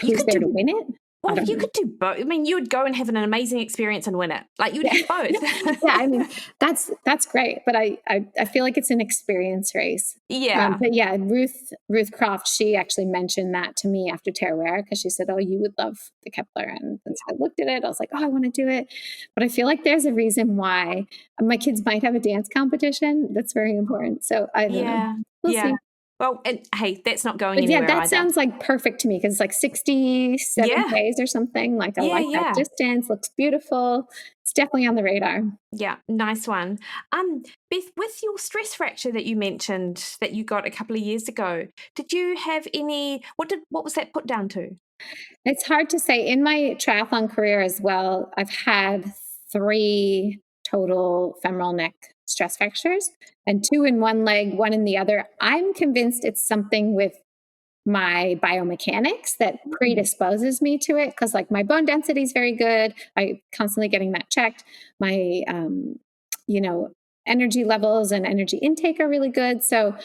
Speaker 2: who's there to win it?
Speaker 1: Well, you could do both. I mean, you would go and have an amazing experience and win it. Like you'd have both.
Speaker 2: Yeah, I mean, that's great. But I feel like it's an experience race.
Speaker 1: Yeah.
Speaker 2: But yeah, Ruth Croft, she actually mentioned that to me after Tarawera because she said, "Oh, you would love the Kepler." And so I looked at it. I was like, "Oh, I want to do it." But I feel like there's a reason why my kids might have a dance competition. That's very important. So I don't know. We'll see.
Speaker 1: Well, and hey, that's not going anywhere.
Speaker 2: Yeah, that sounds like perfect to me because it's like 67 days or something. Like I like that distance, looks beautiful. It's definitely on the radar.
Speaker 1: Yeah, nice one. Beth, with your stress fracture that you mentioned that you got a couple of years ago, did you have any? What was that put down to?
Speaker 2: It's hard to say. In my triathlon career as well, I've had 3 total femoral neck stress fractures and 2 in one leg, 1 in the other. I'm convinced it's something with my biomechanics that predisposes me to it because like my bone density is very good. I'm constantly getting that checked. My, energy levels and energy intake are really good. So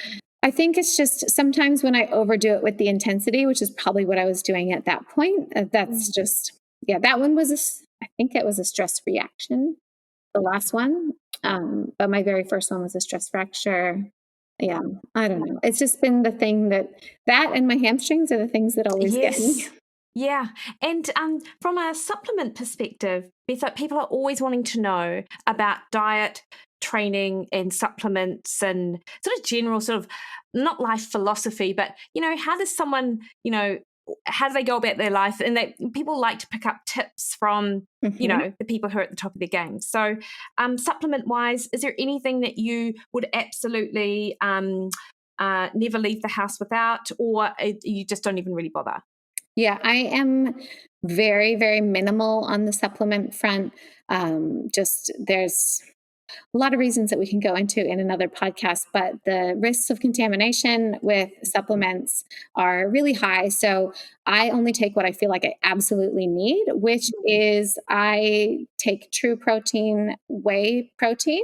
Speaker 2: I think it's just sometimes when I overdo it with the intensity, which is probably what I was doing at that point, that's just, that one was, I think it was a stress reaction, the last one. But my very first one was a stress fracture. Yeah, I don't know. It's just been the thing that and my hamstrings are the things that always get me.
Speaker 1: Yeah. And from a supplement perspective, Beth, people are always wanting to know about diet, training and supplements and sort of general sort of not life philosophy, but, how does someone, how do they go about their life? And people like to pick up tips from, the people who are at the top of their game. So supplement-wise, is there anything that you would absolutely never leave the house without, or you just don't even really bother?
Speaker 2: Yeah, I am very, very minimal on the supplement front. There's a lot of reasons that we can go into in another podcast, but the risks of contamination with supplements are really high. So I only take what I feel like I absolutely need, which is I take True Protein whey protein,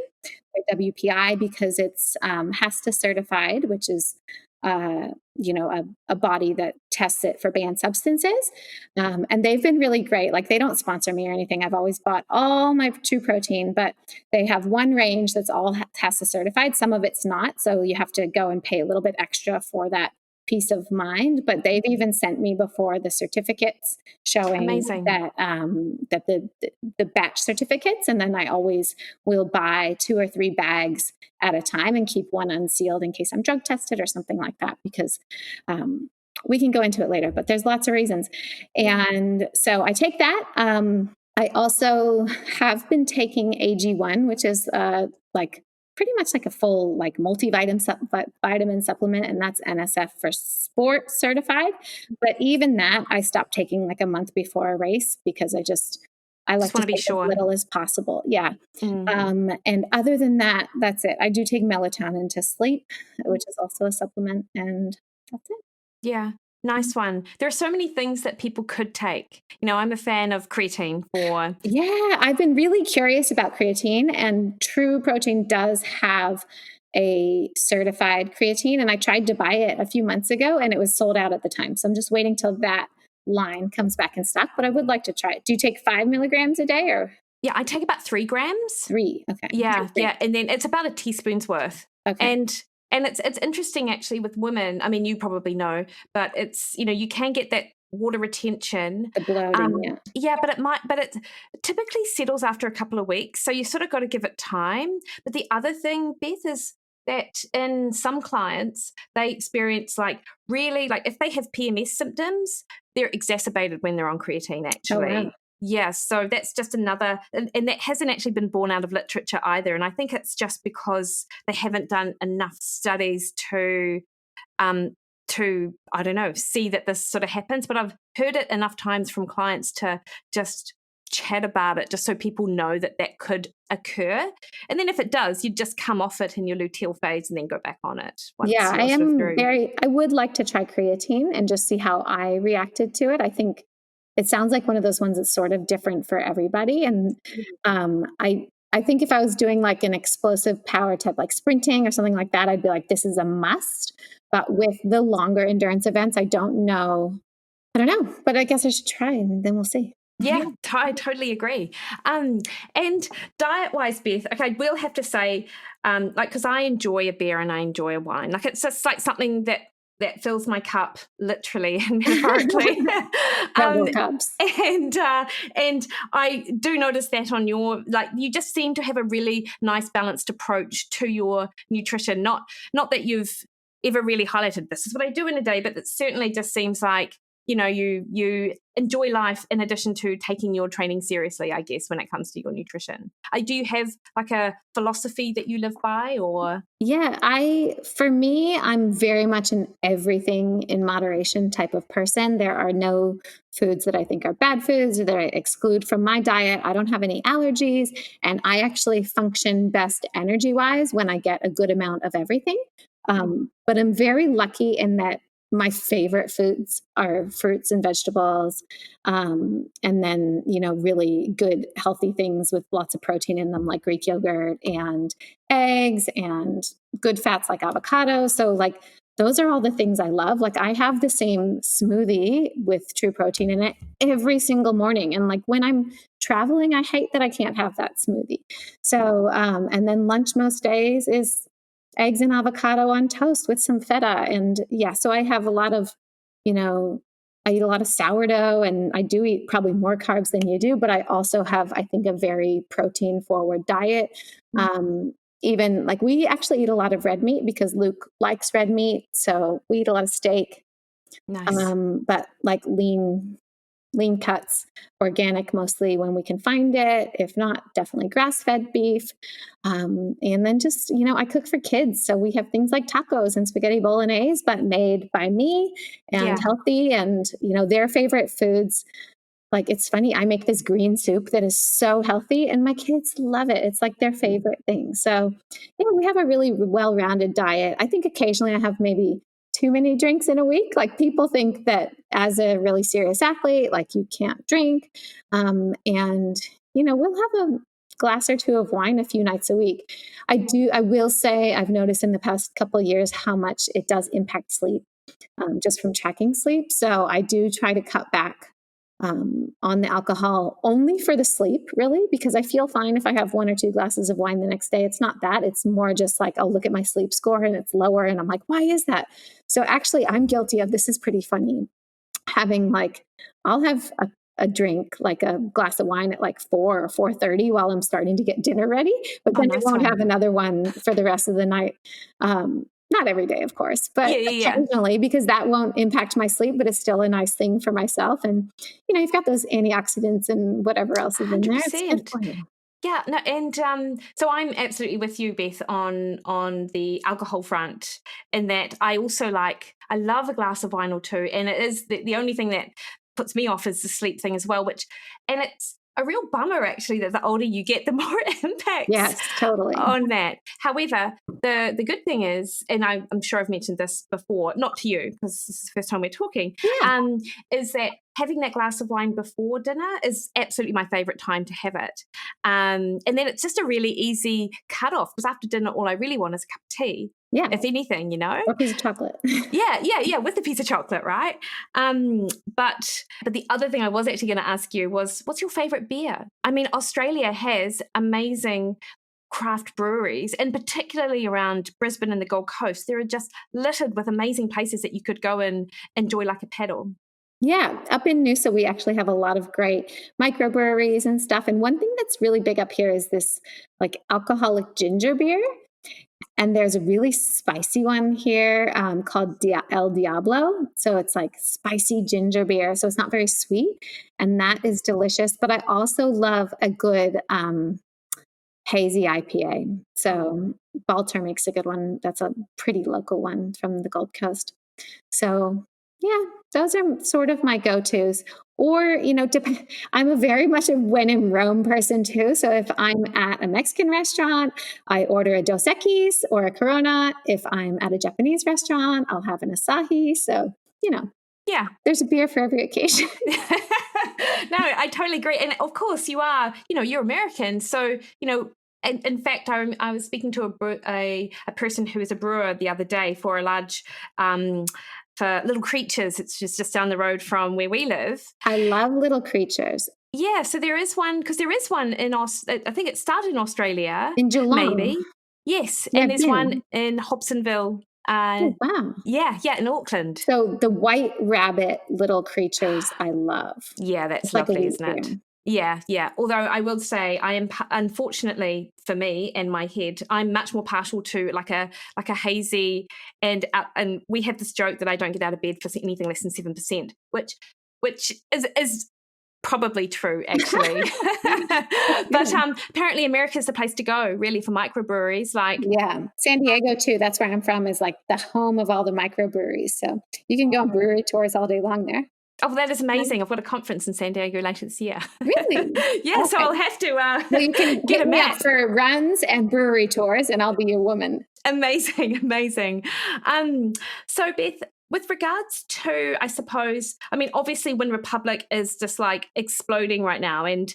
Speaker 2: WPI, because it's HASTA certified, which is a body that tests it for banned substances. And they've been really great. Like, they don't sponsor me or anything. I've always bought all my True Protein, but they have one range that's all HACCP certified. Some of it's not. So you have to go and pay a little bit extra for that peace of mind. But they've even sent me before the certificates showing
Speaker 1: Amazing.
Speaker 2: that the batch certificates. And then I always will buy 2 or 3 bags at a time and keep one unsealed in case I'm drug tested or something like that, because we can go into it later, but there's lots of reasons. And so I take that. I also have been taking AG1, which is pretty much like a full multivitamin supplement, and that's NSF for sport certified. But even that, I stopped taking like a month before a race because I like to take as little as possible. Yeah. And other than that, that's it. I do take melatonin to sleep, which is also a supplement, and that's it.
Speaker 1: Yeah. Nice one. There are so many things that people could take. I'm a fan of creatine for...
Speaker 2: Yeah, I've been really curious about creatine, and True Protein does have a certified creatine, and I tried to buy it a few months ago and it was sold out at the time. So I'm just waiting till that line comes back in stock, but I would like to try it. Do you take 5 milligrams a day or?
Speaker 1: Yeah, I take about 3 grams.
Speaker 2: 3, okay.
Speaker 1: Yeah, yeah. And then it's about a teaspoon's worth.
Speaker 2: Okay.
Speaker 1: And it's interesting actually with women. I mean, you probably know, but it's, you can get that water retention.
Speaker 2: The bloating,
Speaker 1: yeah. But it typically settles after a couple of weeks. So you sort of got to give it time. But the other thing, Beth, is that in some clients, they experience really if they have PMS symptoms, they're exacerbated when they're on creatine actually.
Speaker 2: Oh, wow.
Speaker 1: Yeah, so that's just another, and that hasn't actually been borne out of literature either. And I think it's just because they haven't done enough studies to I don't know, see that this sort of happens. But I've heard it enough times from clients to just chat about it, just so people know that could occur. And then if it does, you just come off it in your luteal phase and then go back on it.
Speaker 2: Yeah, I would like to try creatine and just see how I reacted to it. I think it sounds like one of those ones that's sort of different for everybody. And I think if I was doing like an explosive power type, like sprinting or something like that, I'd be like, this is a must. But with the longer endurance events, I don't know. But I guess I should try and then we'll see.
Speaker 1: Yeah, I totally agree. And diet-wise, Beth, okay, we'll have to say, because I enjoy a beer and I enjoy a wine. Like, it's just like something that fills my cup, literally and metaphorically.
Speaker 2: Cups.
Speaker 1: And I do notice that on your, you just seem to have a really nice balanced approach to your nutrition. Not that you've ever really highlighted this is what I do in a day, but it certainly just seems like, you enjoy life in addition to taking your training seriously, I guess, when it comes to your nutrition. Do you have like a philosophy that you live by, or?
Speaker 2: Yeah, for me, I'm very much an everything in moderation type of person. There are no foods that I think are bad foods or that I exclude from my diet. I don't have any allergies, and I actually function best energy-wise when I get a good amount of everything. But I'm very lucky in that my favorite foods are fruits and vegetables, and then, really good, healthy things with lots of protein in them, like Greek yogurt and eggs and good fats like avocado. So those are all the things I love. I have the same smoothie with True Protein in it every single morning. And when I'm traveling, I hate that I can't have that smoothie. So, and then lunch most days is eggs and avocado on toast with some feta. And so I have a lot of, I eat a lot of sourdough, and I do eat probably more carbs than you do, but I also have, I think, a very protein forward diet. Even we actually eat a lot of red meat because Luke likes red meat. So we eat a lot of steak,
Speaker 1: nice.
Speaker 2: But lean cuts, organic mostly when we can find it. If not, definitely grass-fed beef. And then just, I cook for kids. So we have things like tacos and spaghetti bolognese, but made by me and healthy, and, their favorite foods. It's funny, I make this green soup that is so healthy and my kids love it. It's their favorite thing. So, we have a really well-rounded diet. I think occasionally I have maybe too many drinks in a week. People think that as a really serious athlete, you can't drink. And, we'll have glass or two of wine a few nights a week. I will say I've noticed in the past couple of years how much it does impact sleep, just from tracking sleep. So I do try to cut back on the alcohol only for the sleep, really, because I feel fine if I have 1 or 2 glasses of wine the next day. It's not that. It's more just like I'll look at my sleep score and it's lower. And I'm like, why is that? So actually, I'm guilty of this. Is pretty funny. Having like, I'll have a drink, like a glass of wine at like 4 or 4:30 while I'm starting to get dinner ready, but then I won't have another one for the rest of the night. Not every day, of course, but occasionally, because that won't impact my sleep, but it's still a nice thing for myself. And, you've got those antioxidants and whatever else is in there. It's good for you.
Speaker 1: Yeah, no, and so I'm absolutely with you, Beth, on the alcohol front, in that I love a glass of wine or two, and it is the only thing that puts me off is the sleep thing as well, and it's a real bummer, actually, that the older you get, the more it impacts on that. However, the good thing is, and I'm sure I've mentioned this before, not to you, because this is the first time we're talking, is that having that glass of wine before dinner is absolutely my favourite time to have it. And then it's just a really easy cut-off, because after dinner, all I really want is a cup of tea.
Speaker 2: Yeah.
Speaker 1: If anything,
Speaker 2: Or a piece of chocolate.
Speaker 1: Yeah, with the piece of chocolate, right? But the other thing I was actually going to ask you was, what's your favourite beer? I mean, Australia has amazing craft breweries, and particularly around Brisbane and the Gold Coast, they're just littered with amazing places that you could go and enjoy like a paddle.
Speaker 2: Yeah, up in Noosa, we actually have a lot of great microbreweries and stuff. And one thing that's really big up here is this like alcoholic ginger beer. And there's a really spicy one here called El Diablo. So it's like spicy ginger beer. So it's not very sweet. And that is delicious. But I also love a good hazy IPA. So Balter makes a good one. That's a pretty local one from the Gold Coast. So yeah, those are sort of my go-tos. Or, I'm a very much a when in Rome person too. So if I'm at a Mexican restaurant, I order a Dos Equis or a Corona. If I'm at a Japanese restaurant, I'll have an Asahi. So,
Speaker 1: yeah,
Speaker 2: there's a beer for every occasion.
Speaker 1: No, I totally agree. And of course you are, you're American. So, in fact, I was speaking to a person who is a brewer the other day for a large, for Little Creatures. It's just down the road from where we live.
Speaker 2: I love Little Creatures.
Speaker 1: Yeah, so there is one, because there is one in I think it started in Australia.
Speaker 2: In Geelong.
Speaker 1: Maybe. Yes, and there's one in Hobsonville.
Speaker 2: Oh, wow.
Speaker 1: Yeah, in Auckland.
Speaker 2: So the White Rabbit Little Creatures I love.
Speaker 1: Yeah, that's lovely, isn't it? Yeah. Although I will say, I am, unfortunately for me and my head, I'm much more partial to like a hazy, and we have this joke that I don't get out of bed for anything less than 7%, which is probably true, actually. But apparently America is the place to go, really, for microbreweries.
Speaker 2: San Diego too. That's where I'm from, is like the home of all the microbreweries. So you can go on brewery tours all day long there.
Speaker 1: Oh, well, that is amazing. I've got a conference in San Diego later this year.
Speaker 2: Really?
Speaker 1: Yeah, okay. So I'll have to
Speaker 2: well, you can get a map for runs and brewery tours, and I'll be your woman.
Speaker 1: Amazing. So, Beth, with regards to, I suppose, I mean, obviously Wyn Republic is just like exploding right now. And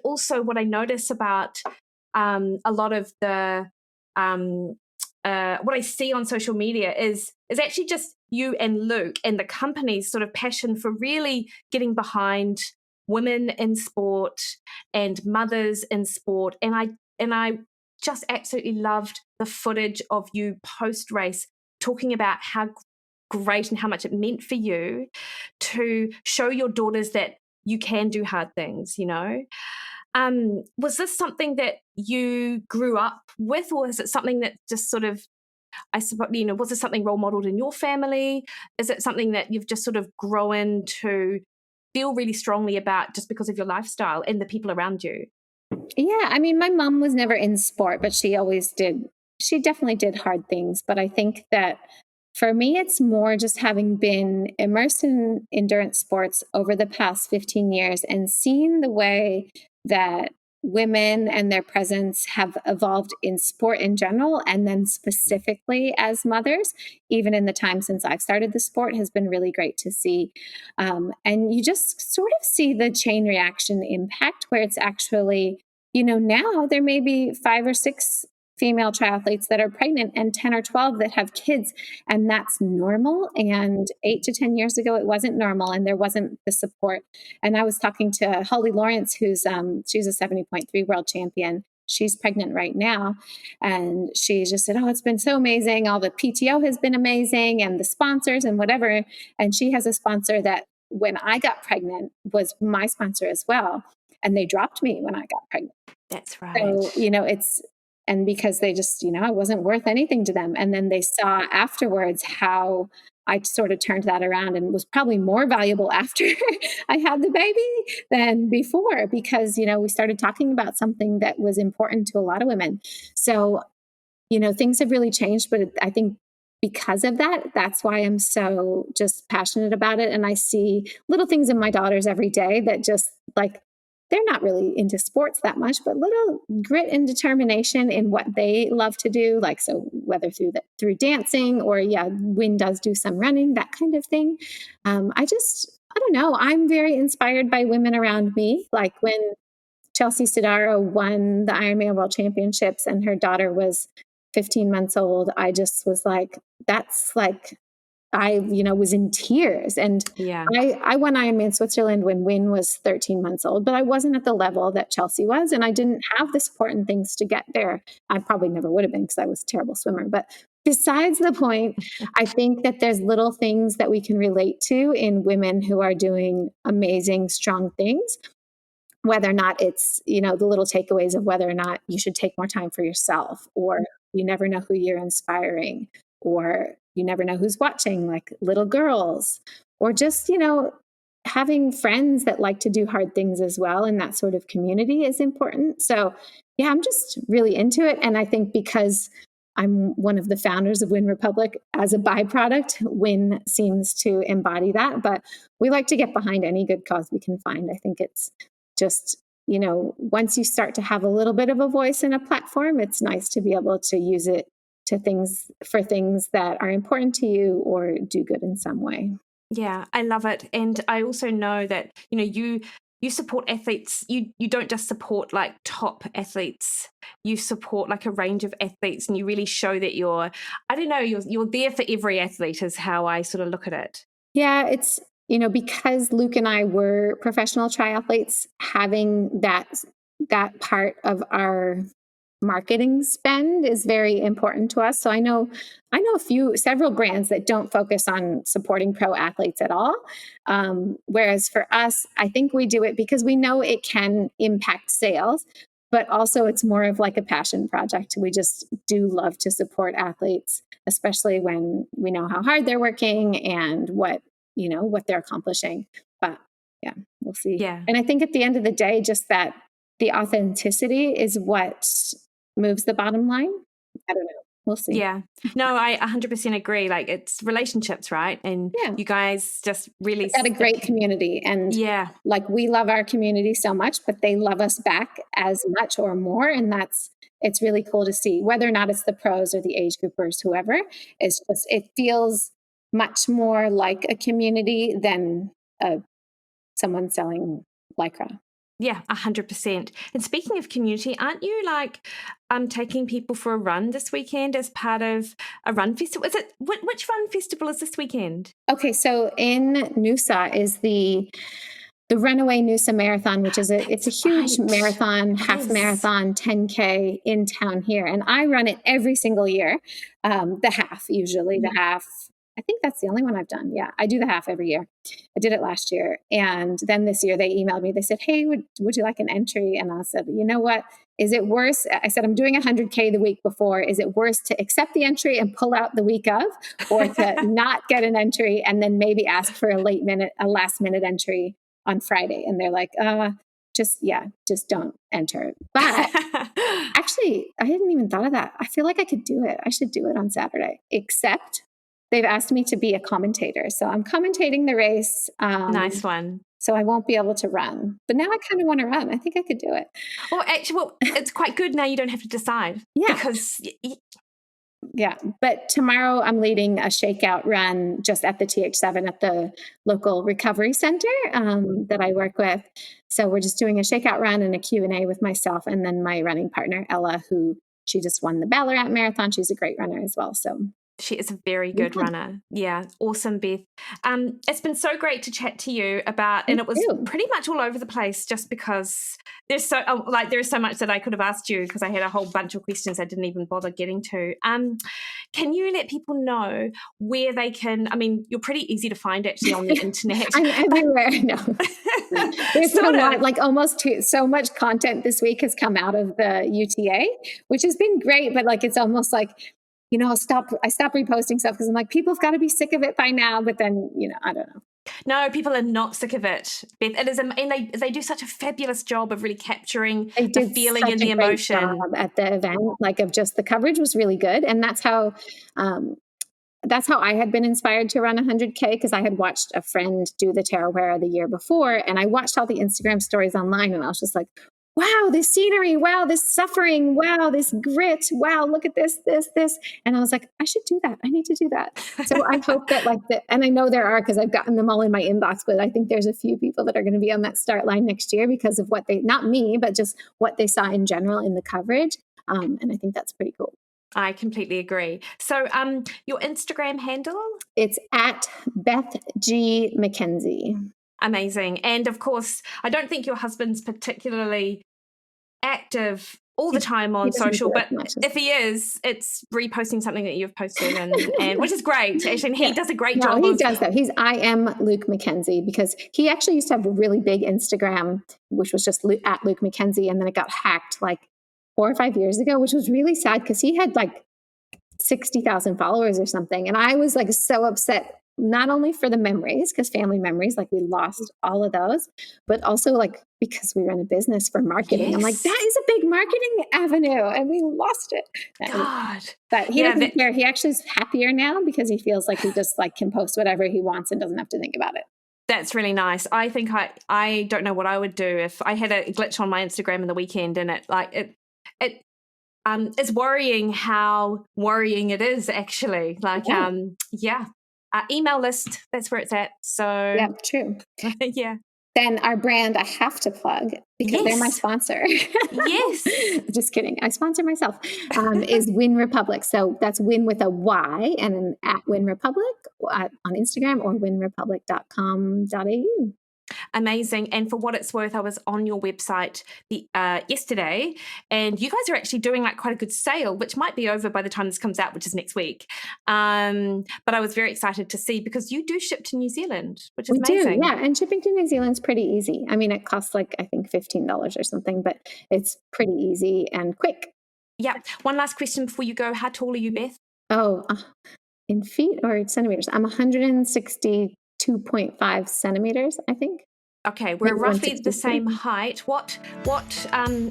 Speaker 1: also what I notice about a lot of the what I see on social media is actually just you and Luke and the company's sort of passion for really getting behind women in sport and mothers in sport. And I just absolutely loved the footage of you post-race talking about how great and how much it meant for you to show your daughters that you can do hard things, Was this something that you grew up with, or is it something that just sort of, I suppose, was it something role modeled in your family? Is it something that you've just sort of grown to feel really strongly about just because of your lifestyle and the people around you?
Speaker 2: Yeah, I mean, my mom was never in sport, but she definitely did hard things. But I think that for me, it's more just having been immersed in endurance sports over the past 15 years and seeing the way that women and their presence have evolved in sport in general, and then specifically as mothers, even in the time since I've started the sport, has been really great to see. And you just sort of see the chain reaction impact, where it's actually now there may be 5 or 6 female triathletes that are pregnant and 10 or 12 that have kids, and that's normal. And 8 to 10 years ago, it wasn't normal, and there wasn't the support. And I was talking to Holly Lawrence, who's she's a 70.3 world champion. She's pregnant right now. And she just said, oh, it's been so amazing. All the PTO has been amazing, and the sponsors and whatever. And she has a sponsor that when I got pregnant was my sponsor as well. And they dropped me when I got pregnant.
Speaker 1: That's right.
Speaker 2: So, and because they just, I wasn't worth anything to them. And then they saw afterwards how I sort of turned that around and was probably more valuable after I had the baby than before, because, we started talking about something that was important to a lot of women. So, things have really changed, but I think because of that, that's why I'm so just passionate about it. And I see little things in my daughters every day that just like, they're not really into sports that much, but little grit and determination in what they love to do. Like, so whether through dancing or Wyn does do some running, that kind of thing. I don't know. I'm very inspired by women around me. Like when Chelsea Sodaro won the Ironman World Championships and her daughter was 15 months old, I just was like, that's like, I, was in tears. And I won Ironman Switzerland when Wyn was 13 months old, but I wasn't at the level that Chelsea was. And I didn't have the support and things to get there. I probably never would have been because I was a terrible swimmer. But besides the point, I think that there's little things that we can relate to in women who are doing amazing, strong things. Whether or not it's, the little takeaways of whether or not you should take more time for yourself, or you never know who you're inspiring, or you never know who's watching, like little girls, or just, having friends that like to do hard things as well. And that sort of community is important. So I'm just really into it. And I think because I'm one of the founders of Wyn Republic, as a byproduct, Wyn seems to embody that. But we like to get behind any good cause we can find. I think it's just, once you start to have a little bit of a voice and a platform, it's nice to be able to use it for things that are important to you or do good in some way.
Speaker 1: Yeah, I love it. And I also know that, you support athletes. You don't just support like top athletes. You support like a range of athletes, and you really show that you're there for every athlete is how I sort of look at it.
Speaker 2: Yeah, it's, because Luke and I were professional triathletes, having that part of our marketing spend is very important to us. So I know several brands that don't focus on supporting pro athletes at all. Whereas for us, I think we do it because we know it can impact sales, but also it's more of like a passion project. We just do love to support athletes, especially when we know how hard they're working and what they're accomplishing. But we'll see. Yeah. And I think at the end of the day, just that the authenticity is what moves the bottom line. I don't know. We'll see.
Speaker 1: Yeah. No, I 100% agree. Like, it's relationships, right? And you guys just really
Speaker 2: got a great community. And like, we love our community so much, but they love us back as much or more. And it's really cool to see, whether or not it's the pros or the age groupers, whoever. It feels much more like a community than someone selling Lycra.
Speaker 1: Yeah, 100%. And speaking of community, aren't you taking people for a run this weekend as part of a run festival? Is it which run festival is this weekend?
Speaker 2: Okay, so in Noosa is the Runaway Noosa Marathon, which is it's a huge marathon, half marathon, 10K in town here, and I run it every single year. The half, usually the half. I think that's the only one I've done. Yeah, I do the half every year. I did it last year. And then this year they emailed me. They said, hey, would you like an entry? And I said, you know what? Is it worse? I said, I'm doing 100K the week before. Is it worse to accept the entry and pull out the week of, or to not get an entry and then maybe ask for a last minute entry on Friday? And they're like, just don't enter. But actually, I hadn't even thought of that. I feel like I could do it. I should do it on Saturday, except they've asked me to be a commentator. So I'm commentating the race.
Speaker 1: Nice one.
Speaker 2: So I won't be able to run. But now I kind of want to run. I think I could do it.
Speaker 1: Well, actually, it's quite good now you don't have to decide.
Speaker 2: Yeah.
Speaker 1: Because
Speaker 2: Yeah. But tomorrow I'm leading a shakeout run just at the TH7 at the local recovery center that I work with. So we're just doing a shakeout run and a Q&A with myself and then my running partner, Ella, who she just won the Ballarat Marathon. She's a great runner as well. So
Speaker 1: she is a very good runner. Yeah. Awesome, Beth. It's been so great to chat to you about, and it was pretty much all over the place just because there's so much that I could have asked you because I had a whole bunch of questions I didn't even bother getting to. Can you let people know where they can, I mean, you're pretty easy to find actually on the internet.
Speaker 2: I'm everywhere. No. There's been a lot, like so much content this week has come out of the UTA, which has been great, but like, it's almost like, you know, I stopped reposting stuff because I'm like, people have got to be sick of it by now. But then, you know, I don't know.
Speaker 1: No, people are not sick of it, Beth. It is, and they do such a fabulous job of really capturing the feeling and the emotion
Speaker 2: at the event. Like, of just the coverage was really good, and that's how I had been inspired to run 100K because I had watched a friend do the Tarawera the year before, and I watched all the Instagram stories online, and I was just like, wow, this scenery, wow, this suffering, wow, this grit, wow, look at this. And I was like, I should do that. I need to do that. So I hope that and I know there are because I've gotten them all in my inbox, but I think there's a few people that are going to be on that start line next year because of what not me, but just what they saw in general in the coverage. And I think that's pretty cool.
Speaker 1: I completely agree. So your Instagram handle?
Speaker 2: It's at Beth G. McKenzie.
Speaker 1: Amazing. And of course, I don't think your husband's particularly active all the time on social, but if he is, it's reposting something that you've posted and which is great. Actually, and he does a great job.
Speaker 2: He does that. I am Luke McKenzie because he actually used to have a really big Instagram, which was just at Luke McKenzie. And then it got hacked like 4 or 5 years ago, which was really sad because he had like 60,000 followers or something. And I was like so upset, not only for the memories, because family memories, like we lost all of those, but also like because we run a business for marketing. Yes. I'm like, that is a big marketing avenue and we lost it.
Speaker 1: God.
Speaker 2: But he doesn't care. He actually is happier now because he feels like he just like can post whatever he wants and doesn't have to think about it.
Speaker 1: That's really nice. I think I don't know what I would do if I had a glitch on my Instagram in the weekend and it's worrying how worrying it is actually. Like, email list, that's where it's at. So
Speaker 2: yeah, true.
Speaker 1: Yeah.
Speaker 2: Then our brand I have to plug because they're my sponsor.
Speaker 1: Yes.
Speaker 2: Just kidding. I sponsor myself. Is Wyn Republic. So that's Wyn with a Y and an at Wyn Republic on Instagram or wynrepublic.com.au.
Speaker 1: Amazing. And for what it's worth, I was on your website yesterday and you guys are actually doing like quite a good sale, which might be over by the time this comes out, which is next week. But I was very excited to see because you do ship to New Zealand, which is amazing.
Speaker 2: Yeah. And shipping to New Zealand is pretty easy. I mean, it costs like, I think $15 or something, but it's pretty easy and quick.
Speaker 1: Yeah. One last question before you go. How tall are you, Beth?
Speaker 2: Oh, in feet or centimeters? I'm 162.5 centimeters, I think.
Speaker 1: Okay, we're roughly the same height. What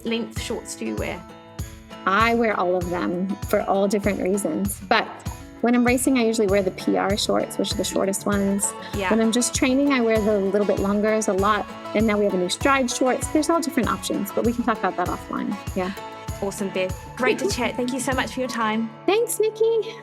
Speaker 1: length shorts do you wear?
Speaker 2: I wear all of them for all different reasons. But when I'm racing, I usually wear the PR shorts, which are the shortest ones.
Speaker 1: Yeah.
Speaker 2: When I'm just training, I wear the little bit longer a lot. And now we have a new stride shorts. There's all different options, but we can talk about that offline. Yeah.
Speaker 1: Awesome, Beth. Great to chat. Thank you so much for your time.
Speaker 2: Thanks, Mikki.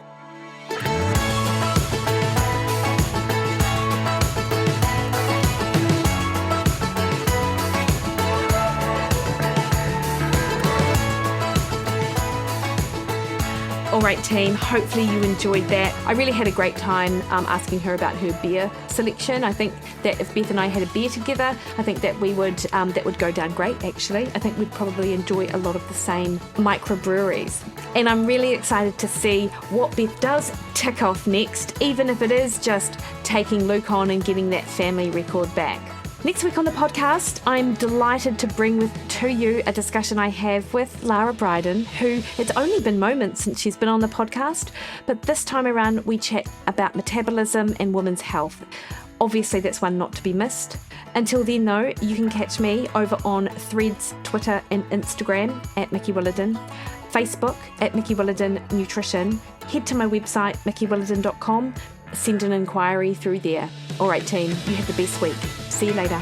Speaker 1: All right, team, hopefully you enjoyed that. I really had a great time asking her about her beer selection. I think that if Beth and I had a beer together, I think that we would that would go down great, actually. I think we'd probably enjoy a lot of the same microbreweries. And I'm really excited to see what Beth does tick off next, even if it is just taking Luke on and getting that family record back. Next week on the podcast, I'm delighted to bring to you a discussion I have with Lara Bryden, who it's only been moments since she's been on the podcast, but this time around we chat about metabolism and women's health. Obviously, that's one not to be missed. Until then, though, you can catch me over on Threads, Twitter and Instagram at Mikki Williden, Facebook at Mikki Williden Nutrition. Head to my website, mikkiwilliden.com. Send an inquiry through there. All right, team, you have the best week. See you later.